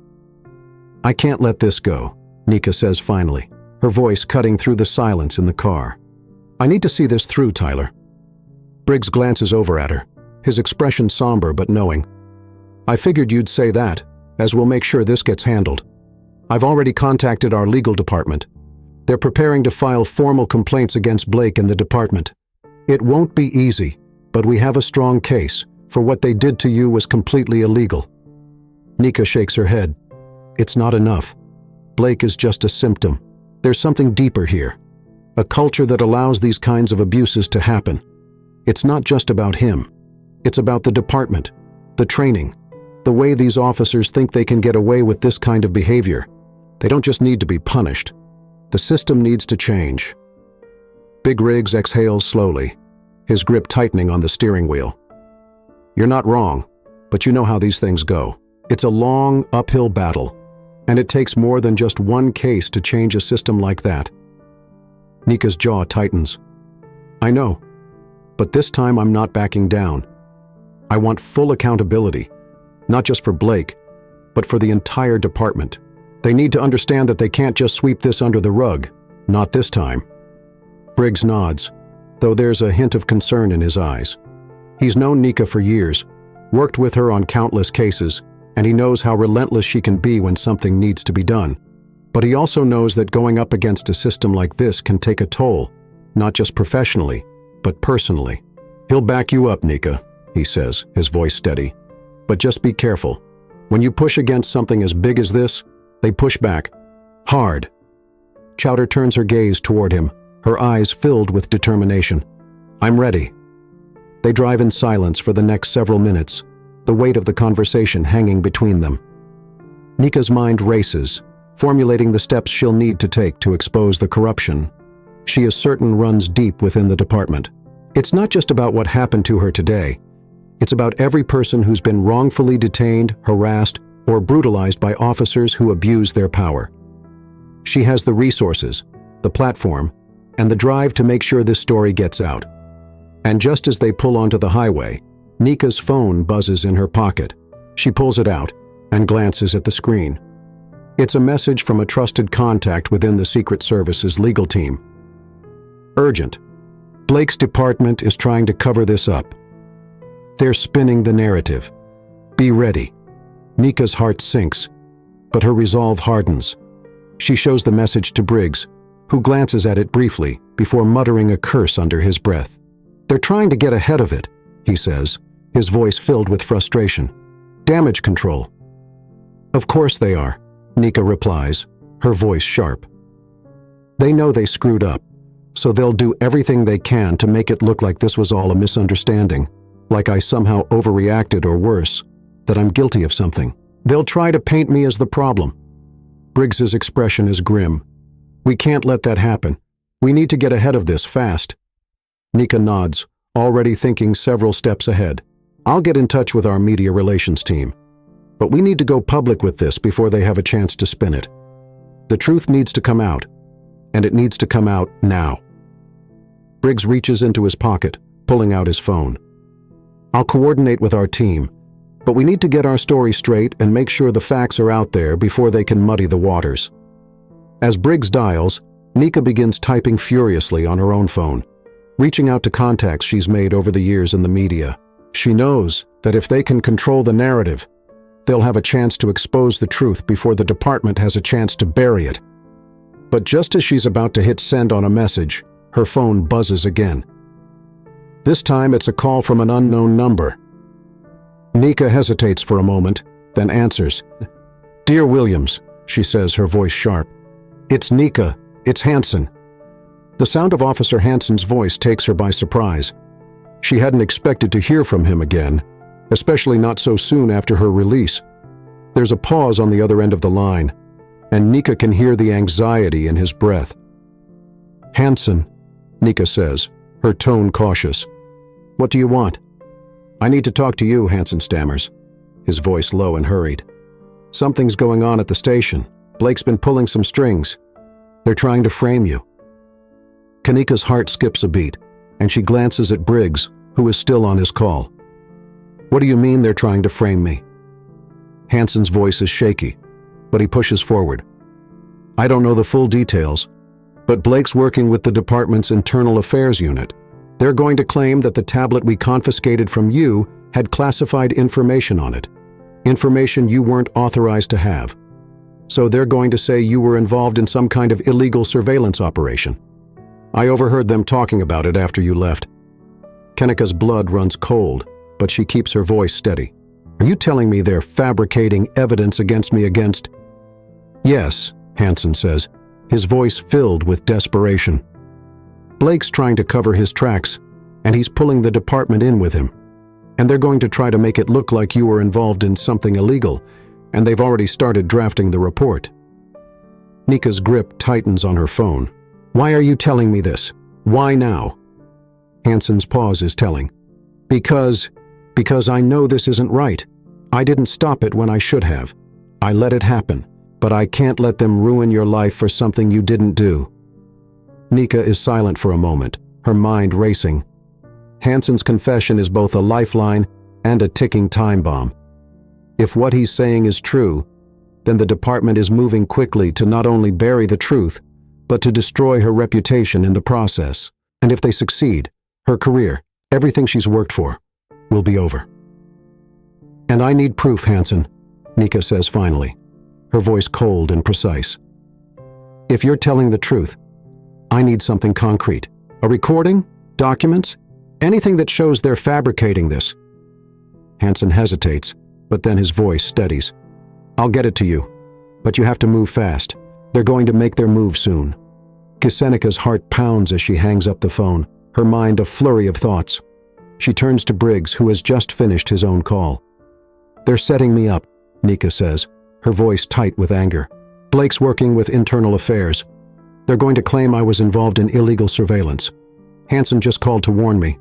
"I can't let this go," Nika says finally, her voice cutting through the silence in the car. "I need to see this through, Tyler." Briggs glances over at her, his expression somber but knowing. "I figured you'd say that, as we'll make sure this gets handled. I've already contacted our legal department. They're preparing to file formal complaints against Blake and the department. It won't be easy, but we have a strong case, for what they did to you was completely illegal." Nika shakes her head. "It's not enough. Blake is just a symptom. There's something deeper here. A culture that allows these kinds of abuses to happen. It's not just about him. It's about the department, the training, the way these officers think they can get away with this kind of behavior. They don't just need to be punished. The system needs to change." Big Riggs exhales slowly, his grip tightening on the steering wheel. "You're not wrong, but you know how these things go. It's a long, uphill battle, and it takes more than just one case to change a system like that." Nika's jaw tightens. "I know, but this time I'm not backing down. I want full accountability, not just for Blake, but for the entire department. They need to understand that they can't just sweep this under the rug, not this time." Briggs nods, though there's a hint of concern in his eyes. He's known Nika for years, worked with her on countless cases, and he knows how relentless she can be when something needs to be done. But he also knows that going up against a system like this can take a toll, not just professionally, but personally. "He'll back you up, Nika," he says, his voice steady. "But just be careful. When you push against something as big as this, they push back. Hard." Chowder turns her gaze toward him, her eyes filled with determination. "I'm ready." They drive in silence for the next several minutes, the weight of the conversation hanging between them. Nika's mind races, formulating the steps she'll need to take to expose the corruption. she is certain runs deep within the department. It's not just about what happened to her today. It's about every person who's been wrongfully detained, harassed, or brutalized by officers who abuse their power. She has the resources, the platform, and the drive to make sure this story gets out. And just as they pull onto the highway, Nika's phone buzzes in her pocket. She pulls it out and glances at the screen. It's a message from a trusted contact within the Secret Service's legal team. Urgent. Blake's department is trying to cover this up. They're spinning the narrative. Be ready. Nika's heart sinks, but her resolve hardens. She shows the message to Briggs, who glances at it briefly before muttering a curse under his breath. They're trying to get ahead of it, he says, his voice filled with frustration. Damage control. Of course they are, Nika replies, her voice sharp. They know they screwed up, so they'll do everything they can to make it look like this was all a misunderstanding, like I somehow overreacted or worse, that I'm guilty of something. They'll try to paint me as the problem. Briggs's expression is grim. We can't let that happen. We need to get ahead of this fast. Nika nods, already thinking several steps ahead. I'll get in touch with our media relations team. But we need to go public with this before they have a chance to spin it. The truth needs to come out, and it needs to come out now. Briggs reaches into his pocket, pulling out his phone. I'll coordinate with our team, but we need to get our story straight and make sure the facts are out there before they can muddy the waters. As Briggs dials, Nika begins typing furiously on her own phone, reaching out to contacts she's made over the years in the media. She knows that if they can control the narrative, they'll have a chance to expose the truth before the department has a chance to bury it. But just as she's about to hit send on a message, her phone buzzes again. This time it's a call from an unknown number. Nika hesitates for a moment, then answers. Dear Williams, she says, her voice sharp. It's Nika. It's Hansen. The sound of Officer Hansen's voice takes her by surprise. She hadn't expected to hear from him again, especially not so soon after her release. There's a pause on the other end of the line, and Nika can hear the anxiety in his breath. Hansen, Nika says, her tone cautious. What do you want? I need to talk to you, Hansen stammers, his voice low and hurried. Something's going on at the station. Blake's been pulling some strings. They're trying to frame you. Kanika's heart skips a beat, and she glances at Briggs, who is still on his call. What do you mean they're trying to frame me? Hansen's voice is shaky, but he pushes forward. I don't know the full details, but Blake's working with the department's internal affairs unit. They're going to claim that the tablet we confiscated from you had classified information on it, information you weren't authorized to have. So they're going to say you were involved in some kind of illegal surveillance operation. I overheard them talking about it after you left. Kanika's blood runs cold, but she keeps her voice steady. Are you telling me they're fabricating evidence against me against... Yes, Hansen says, his voice filled with desperation. Blake's trying to cover his tracks, and he's pulling the department in with him. And they're going to try to make it look like you were involved in something illegal, and they've already started drafting the report. Nika's grip tightens on her phone. Why are you telling me this? Why now? Hansen's pause is telling. Because I know this isn't right. I didn't stop it when I should have. I let it happen, but I can't let them ruin your life for something you didn't do. Nika is silent for a moment, her mind racing. Hansen's confession is both a lifeline and a ticking time bomb. If what he's saying is true, then the department is moving quickly to not only bury the truth, but to destroy her reputation in the process. And if they succeed, her career, everything she's worked for, will be over. And I need proof, Hansen, Nika says finally, her voice cold and precise. If you're telling the truth, I need something concrete. A recording? Documents? Anything that shows they're fabricating this. Hansen hesitates, but then his voice steadies. I'll get it to you, but you have to move fast. They're going to make their move soon. Kisenika's heart pounds as she hangs up the phone, her mind a flurry of thoughts. She turns to Briggs, who has just finished his own call. They're setting me up, Nika says, her voice tight with anger. Blake's working with internal affairs. They're going to claim I was involved in illegal surveillance. Hansen just called to warn me.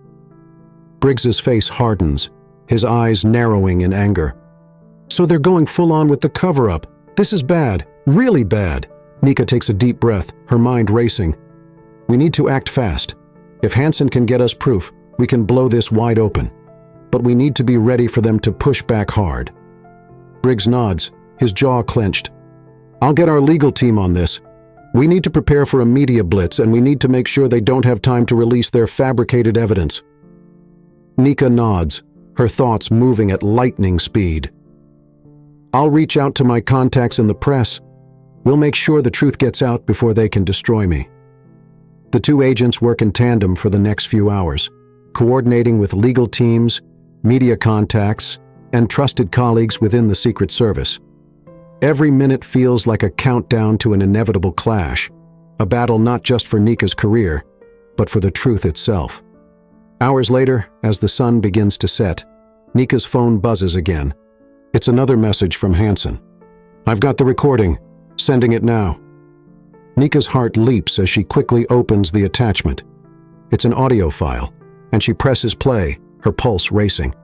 Briggs's face hardens, his eyes narrowing in anger. So they're going full on with the cover-up. This is bad, really bad. Nika takes a deep breath, her mind racing. We need to act fast. If Hansen can get us proof, we can blow this wide open. But we need to be ready for them to push back hard. Briggs nods, his jaw clenched. I'll get our legal team on this. We need to prepare for a media blitz, and we need to make sure they don't have time to release their fabricated evidence. Nika nods, her thoughts moving at lightning speed. I'll reach out to my contacts in the press. We'll make sure the truth gets out before they can destroy me. The two agents work in tandem for the next few hours, coordinating with legal teams, media contacts, and trusted colleagues within the Secret Service. Every minute feels like a countdown to an inevitable clash, a battle not just for Nika's career, but for the truth itself. Hours later, as the sun begins to set, Nika's phone buzzes again. It's another message from Hansen. I've got the recording. Sending it now. Nika's heart leaps as she quickly opens the attachment. It's an audio file, and she presses play, her pulse racing.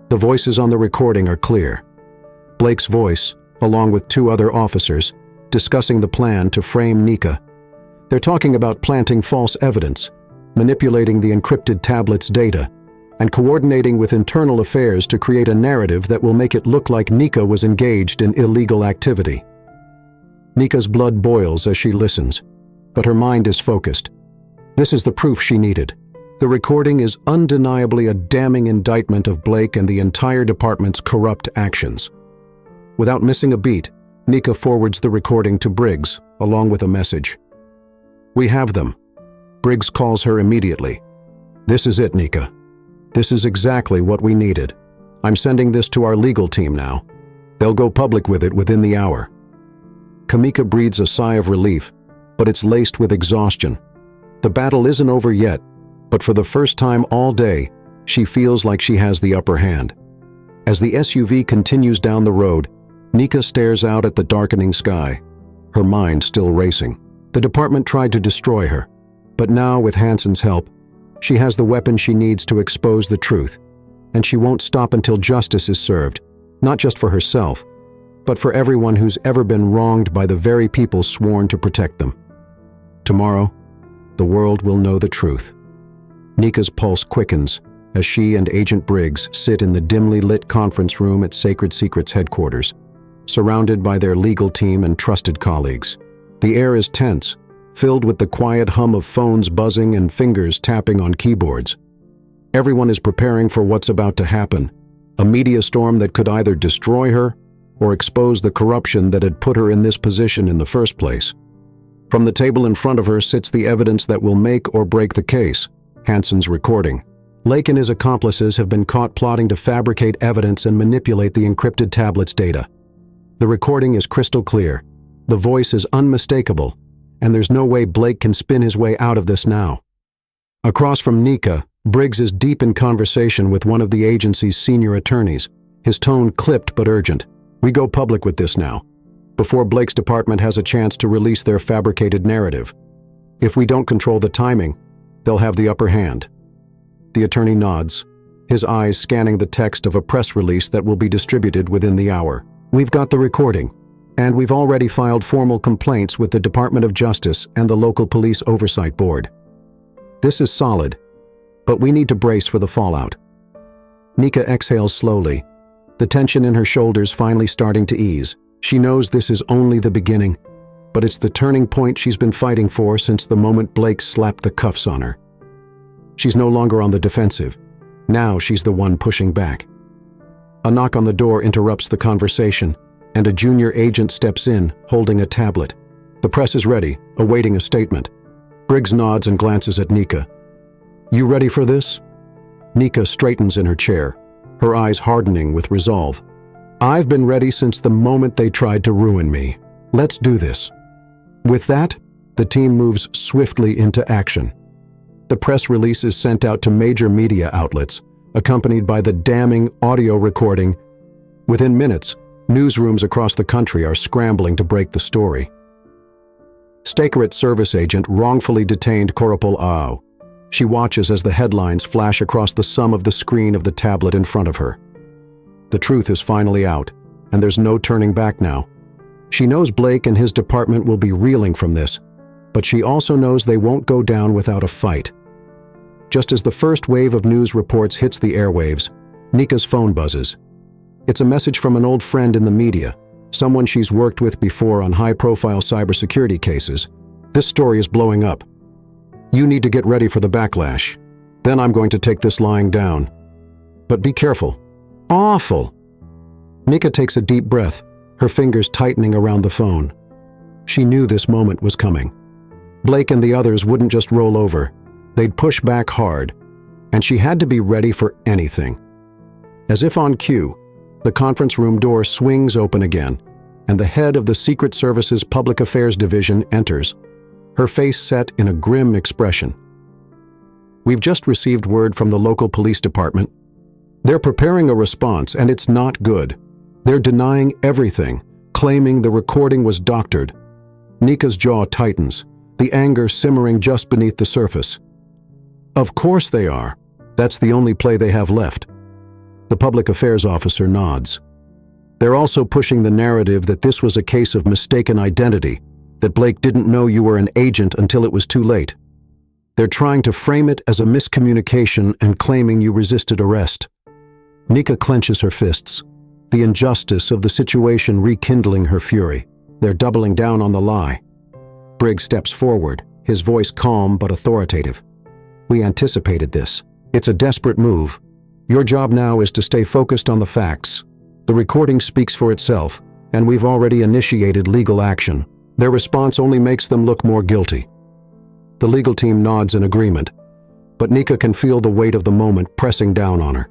The voices on the recording are clear. Blake's voice, along with two other officers, discussing the plan to frame Nika. They're talking about planting false evidence, manipulating the encrypted tablet's data, and coordinating with internal affairs to create a narrative that will make it look like Nika was engaged in illegal activity. Nika's blood boils as she listens, but her mind is focused. This is the proof she needed. The recording is undeniably a damning indictment of Blake and the entire department's corrupt actions. Without missing a beat, Nika forwards the recording to Briggs, along with a message. We have them. Briggs calls her immediately. This is it, Nika. This is exactly what we needed. I'm sending this to our legal team now. They'll go public with it within the hour. Kamika breathes a sigh of relief, but it's laced with exhaustion. The battle isn't over yet, but for the first time all day, she feels like she has the upper hand. As the SUV continues down the road, Nika stares out at the darkening sky, her mind still racing. The department tried to destroy her, but now, with Hansen's help, she has the weapon she needs to expose the truth, and she won't stop until justice is served, not just for herself, but for everyone who's ever been wronged by the very people sworn to protect them. Tomorrow, the world will know the truth. Nika's pulse quickens as she and Agent Briggs sit in the dimly lit conference room at Sacred Secret's headquarters, surrounded by their legal team and trusted colleagues. The air is tense, filled with the quiet hum of phones buzzing and fingers tapping on keyboards. Everyone is preparing for what's about to happen, a media storm that could either destroy her or expose the corruption that had put her in this position in the first place. From the table in front of her sits the evidence that will make or break the case, Hansen's recording. Blake and his accomplices have been caught plotting to fabricate evidence and manipulate the encrypted tablet's data. The recording is crystal clear, the voice is unmistakable, and there's no way Blake can spin his way out of this now. Across from Nika, Briggs is deep in conversation with one of the agency's senior attorneys, his tone clipped but urgent. We go public with this now, before Blake's department has a chance to release their fabricated narrative. If we don't control the timing, they'll have the upper hand. The attorney nods, his eyes scanning the text of a press release that will be distributed within the hour. We've got the recording, and we've already filed formal complaints with the Department of Justice and the local police oversight board. This is solid, but we need to brace for the fallout. Nika exhales slowly, the tension in her shoulders finally starting to ease. She knows this is only the beginning, but it's the turning point she's been fighting for since the moment Blake slapped the cuffs on her. She's no longer on the defensive. Now she's the one pushing back. A knock on the door interrupts the conversation, and a junior agent steps in, holding a tablet. The press is ready, awaiting a statement. Briggs nods and glances at Nika. You ready for this? Nika straightens in her chair, her eyes hardening with resolve. I've been ready since the moment they tried to ruin me. Let's do this. With that, the team moves swiftly into action. The press release is sent out to major media outlets, accompanied by the damning audio recording. Within minutes, newsrooms across the country are scrambling to break the story. Secret Service agent wrongfully detained Corporal Ao. She watches as the headlines flash across the sum of the screen of the tablet in front of her. The truth is finally out, and there's no turning back now. She knows Blake and his department will be reeling from this, but she also knows they won't go down without a fight. Just as the first wave of news reports hits the airwaves, Nika's phone buzzes. It's a message from an old friend in the media, someone she's worked with before on high-profile cybersecurity cases. This story is blowing up. You need to get ready for the backlash. Then I'm going to take this lying down. But be careful. Awful! Nika takes a deep breath, her fingers tightening around the phone. She knew this moment was coming. Blake and the others wouldn't just roll over. They'd push back hard, and she had to be ready for anything. As if on cue, the conference room door swings open again, and the head of the Secret Service's Public Affairs Division enters, her face set in a grim expression. We've just received word from the local police department. They're preparing a response, and it's not good. They're denying everything, claiming the recording was doctored. Nika's jaw tightens, the anger simmering just beneath the surface. Of course they are. That's the only play they have left. The public affairs officer nods. They're also pushing the narrative that this was a case of mistaken identity, that Blake didn't know you were an agent until it was too late. They're trying to frame it as a miscommunication and claiming you resisted arrest. Nika clenches her fists, the injustice of the situation rekindling her fury. They're doubling down on the lie. Briggs steps forward, his voice calm but authoritative. We anticipated this. It's a desperate move. Your job now is to stay focused on the facts. The recording speaks for itself, and we've already initiated legal action. Their response only makes them look more guilty. The legal team nods in agreement, but Nika can feel the weight of the moment pressing down on her.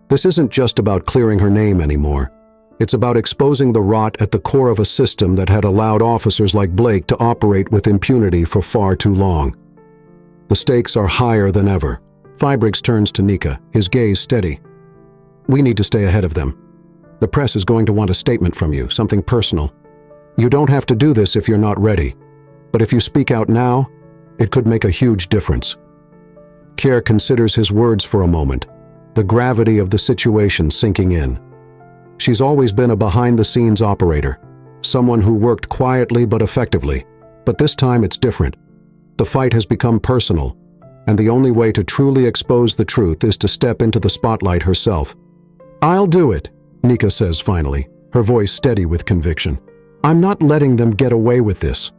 This isn't just about clearing her name anymore. It's about exposing the rot at the core of a system that had allowed officers like Blake to operate with impunity for far too long. The stakes are higher than ever. Fibrix turns to Nika, his gaze steady. We need to stay ahead of them. The press is going to want a statement from you, something personal. You don't have to do this if you're not ready, but if you speak out now, it could make a huge difference. Kier considers his words for a moment, the gravity of the situation sinking in. She's always been a behind-the-scenes operator, someone who worked quietly but effectively, but this time it's different. The fight has become personal, and the only way to truly expose the truth is to step into the spotlight herself. I'll do it, Nika says finally, her voice steady with conviction. I'm not letting them get away with this.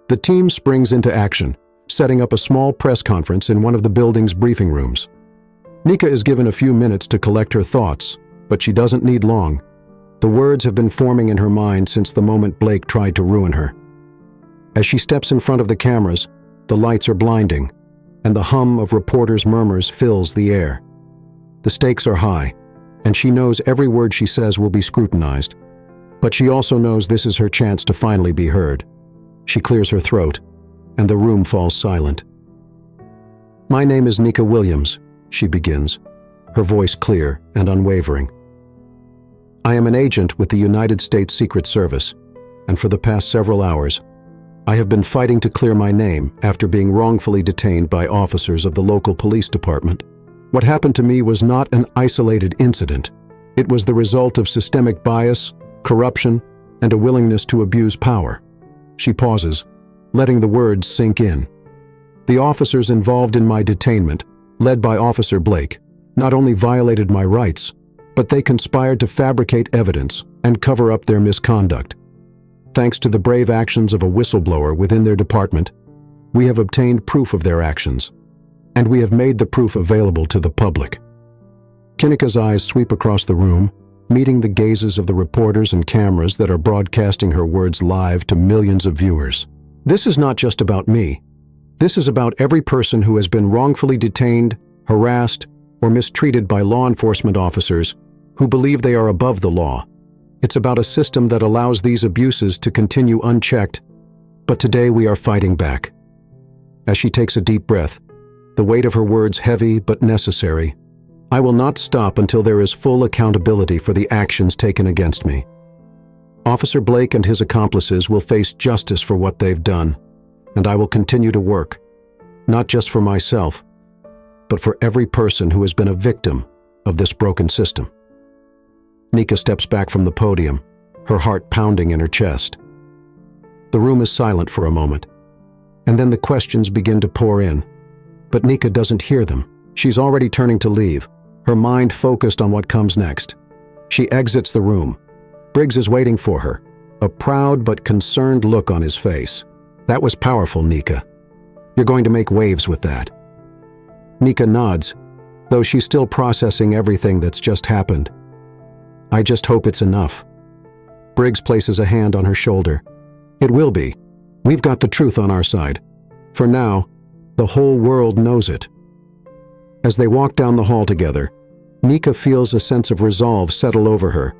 The team springs into action, setting up a small press conference in one of the building's briefing rooms. Nika is given a few minutes to collect her thoughts, but she doesn't need long. The words have been forming in her mind since the moment Blake tried to ruin her. As she steps in front of the cameras, the lights are blinding, and the hum of reporters' murmurs fills the air. The stakes are high, and she knows every word she says will be scrutinized. But she also knows this is her chance to finally be heard. She clears her throat, and the room falls silent. My name is Nika Williams, she begins, her voice clear and unwavering. I am an agent with the United States Secret Service, and for the past several hours, I have been fighting to clear my name after being wrongfully detained by officers of the local police department. What happened to me was not an isolated incident. It was the result of systemic bias, corruption, and a willingness to abuse power. She pauses, letting the words sink in. The officers involved in my detainment, led by Officer Blake, not only violated my rights, but they conspired to fabricate evidence and cover up their misconduct. Thanks to the brave actions of a whistleblower within their department, we have obtained proof of their actions, and we have made the proof available to the public. Kinika's eyes sweep across the room, meeting the gazes of the reporters and cameras that are broadcasting her words live to millions of viewers. This is not just about me. This is about every person who has been wrongfully detained, harassed, or mistreated by law enforcement officers who believe they are above the law. It's about a system that allows these abuses to continue unchecked, but today we are fighting back. As she takes a deep breath, the weight of her words heavy but necessary, I will not stop until there is full accountability for the actions taken against me. Officer Blake and his accomplices will face justice for what they've done, and I will continue to work, not just for myself, but for every person who has been a victim of this broken system. Nika steps back from the podium, her heart pounding in her chest. The room is silent for a moment, and then the questions begin to pour in. But Nika doesn't hear them. She's already turning to leave, her mind focused on what comes next. She exits the room. Briggs is waiting for her, a proud but concerned look on his face. That was powerful, Nika. You're going to make waves with that. Nika nods, though she's still processing everything that's just happened. I just hope it's enough. Briggs places a hand on her shoulder. It will be. We've got the truth on our side. For now, the whole world knows it. As they walk down the hall together, Nika feels a sense of resolve settle over her.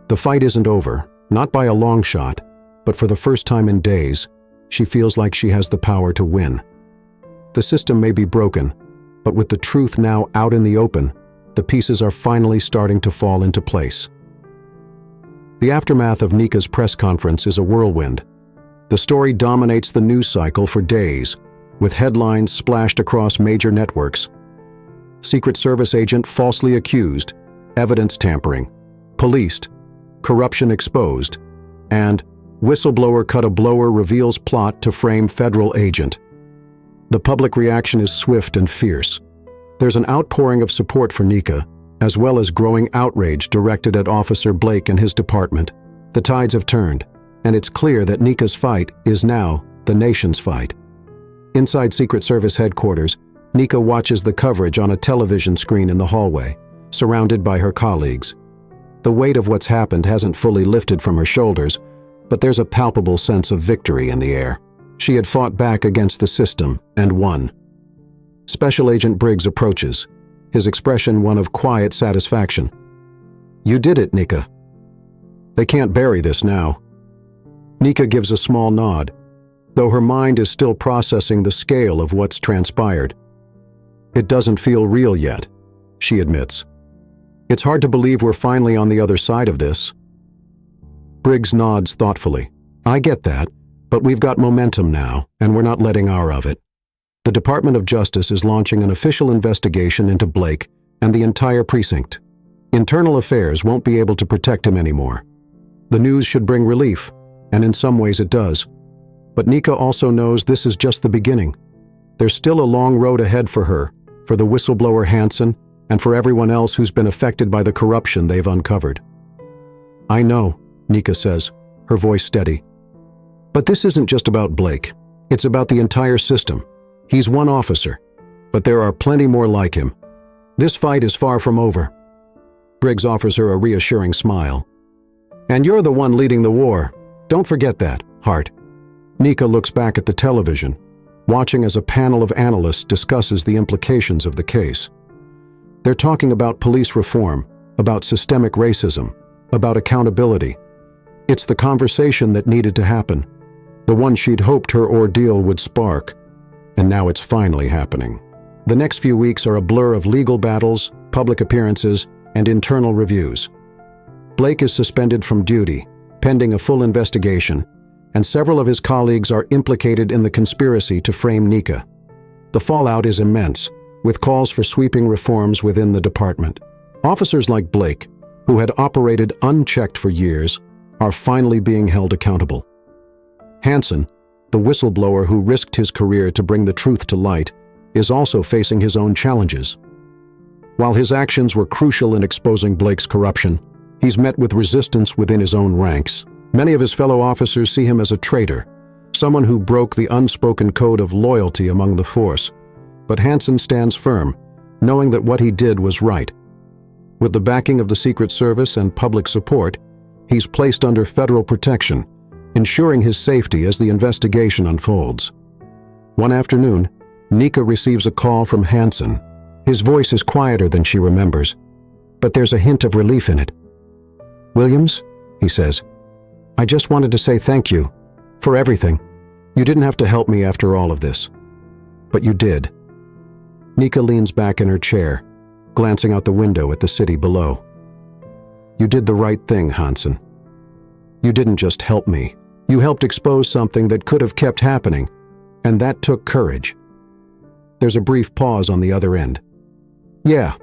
The fight isn't over, not by a long shot, but for the first time in days, she feels like she has the power to win. The system may be broken, but with the truth now out in the open, the pieces are finally starting to fall into place. The aftermath of Nika's press conference is a whirlwind. The story dominates the news cycle for days, with headlines splashed across major networks. Secret Service agent falsely accused, evidence tampering, policed, corruption exposed, and whistleblower cut a blower reveals plot to frame federal agent. The public reaction is swift and fierce. There's an outpouring of support for Nika, as well as growing outrage directed at Officer Blake and his department. The tides have turned, and it's clear that Nika's fight is now the nation's fight. Inside Secret Service headquarters, Nika watches the coverage on a television screen in the hallway, surrounded by her colleagues. The weight of what's happened hasn't fully lifted from her shoulders, but there's a palpable sense of victory in the air. She had fought back against the system and won. Special Agent Briggs approaches, his expression one of quiet satisfaction. You did it, Nika. They can't bury this now. Nika gives a small nod, though her mind is still processing the scale of what's transpired. It doesn't feel real yet, she admits. It's hard to believe we're finally on the other side of this. Briggs nods thoughtfully. I get that, but we've got momentum now, and we're not letting our of it. The Department of Justice is launching an official investigation into Blake and the entire precinct. Internal Affairs won't be able to protect him anymore. The news should bring relief, and in some ways it does. But Nika also knows this is just the beginning. There's still a long road ahead for her, for the whistleblower Hansen, and for everyone else who's been affected by the corruption they've uncovered. I know, Nika says, her voice steady. But this isn't just about Blake. It's about the entire system. He's one officer, but there are plenty more like him. This fight is far from over. Briggs offers her a reassuring smile. And you're the one leading the war. Don't forget that, Hart. Nika looks back at the television, watching as a panel of analysts discusses the implications of the case. They're talking about police reform, about systemic racism, about accountability. It's the conversation that needed to happen, the one she'd hoped her ordeal would spark, and now it's finally happening. The next few weeks are a blur of legal battles, public appearances, and internal reviews. Blake is suspended from duty, pending a full investigation, and several of his colleagues are implicated in the conspiracy to frame Nika. The fallout is immense, with calls for sweeping reforms within the department. Officers like Blake, who had operated unchecked for years, are finally being held accountable. Hansen, the whistleblower who risked his career to bring the truth to light, is also facing his own challenges. While his actions were crucial in exposing Blake's corruption, he's met with resistance within his own ranks. Many of his fellow officers see him as a traitor, someone who broke the unspoken code of loyalty among the force. But Hansen stands firm, knowing that what he did was right. With the backing of the Secret Service and public support, he's placed under federal protection, ensuring his safety as the investigation unfolds. One afternoon, Nika receives a call from Hansen. His voice is quieter than she remembers, but there's a hint of relief in it. Williams, he says, I just wanted to say thank you for everything. You didn't have to help me after all of this, but you did. Nika leans back in her chair, glancing out the window at the city below. You did the right thing, Hansen. You didn't just help me. You helped expose something that could have kept happening, and that took courage." There's a brief pause on the other end. "Yeah,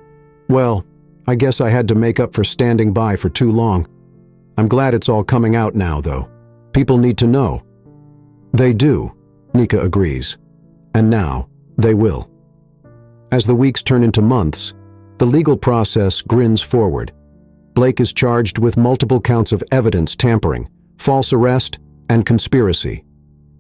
well, I guess I had to make up for standing by for too long. I'm glad it's all coming out now, though. People need to know." "They do," Nika agrees. "And now, they will." As the weeks turn into months, the legal process grins forward. Blake is charged with multiple counts of evidence tampering, false arrest, and conspiracy.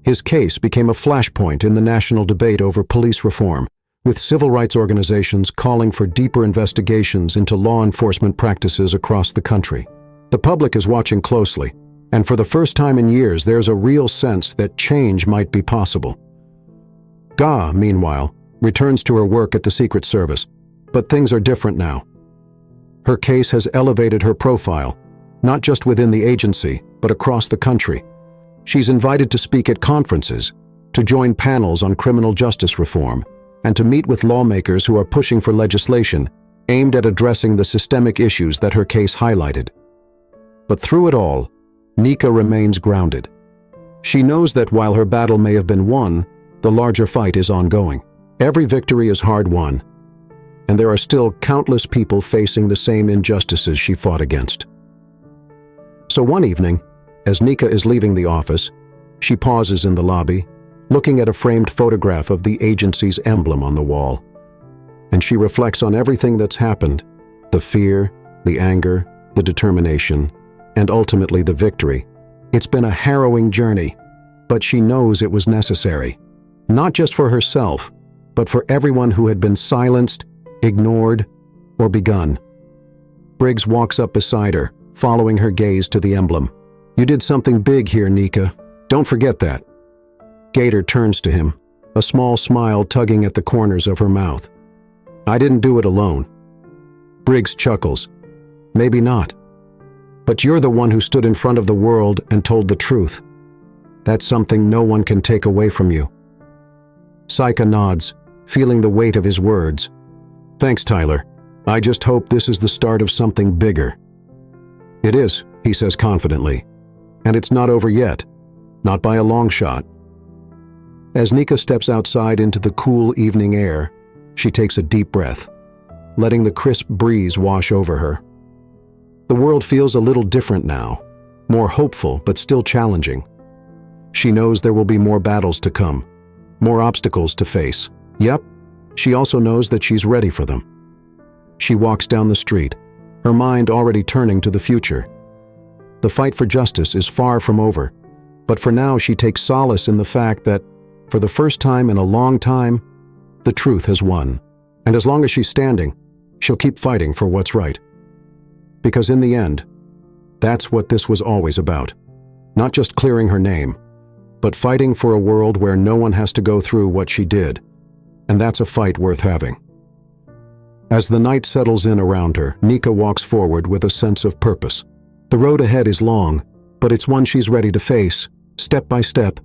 His case became a flashpoint in the national debate over police reform, with civil rights organizations calling for deeper investigations into law enforcement practices across the country. The public is watching closely, and for the first time in years there's a real sense that change might be possible. Ga, meanwhile, returns to her work at the Secret Service, but things are different now. Her case has elevated her profile, not just within the agency, but across the country. She's invited to speak at conferences, to join panels on criminal justice reform, and to meet with lawmakers who are pushing for legislation aimed at addressing the systemic issues that her case highlighted. But through it all, Nika remains grounded. She knows that while her battle may have been won, the larger fight is ongoing. Every victory is hard won, and there are still countless people facing the same injustices she fought against. So one evening, as Nika is leaving the office, she pauses in the lobby, looking at a framed photograph of the agency's emblem on the wall. And she reflects on everything that's happened, the fear, the anger, the determination, and ultimately the victory. It's been a harrowing journey, but she knows it was necessary, not just for herself, but for everyone who had been silenced, ignored, or begun. Briggs walks up beside her, following her gaze to the emblem. "You did something big here, Nika. Don't forget that." Gator turns to him, a small smile tugging at the corners of her mouth. "I didn't do it alone." Briggs chuckles. "Maybe not. But you're the one who stood in front of the world and told the truth. That's something no one can take away from you." Saika nods, feeling the weight of his words. "Thanks, Tyler. I just hope this is the start of something bigger." "It is," he says confidently. "And it's not over yet. Not by a long shot." As Nika steps outside into the cool evening air, she takes a deep breath, letting the crisp breeze wash over her. The world feels a little different now, more hopeful but still challenging. She knows there will be more battles to come, more obstacles to face. Yep, she also knows that she's ready for them. She walks down the street, her mind already turning to the future. The fight for justice is far from over, but for now she takes solace in the fact that, for the first time in a long time, the truth has won. And as long as she's standing, she'll keep fighting for what's right. Because in the end, that's what this was always about. Not just clearing her name, but fighting for a world where no one has to go through what she did. And that's a fight worth having. As the night settles in around her, Nika walks forward with a sense of purpose. The road ahead is long, but it's one she's ready to face, step by step,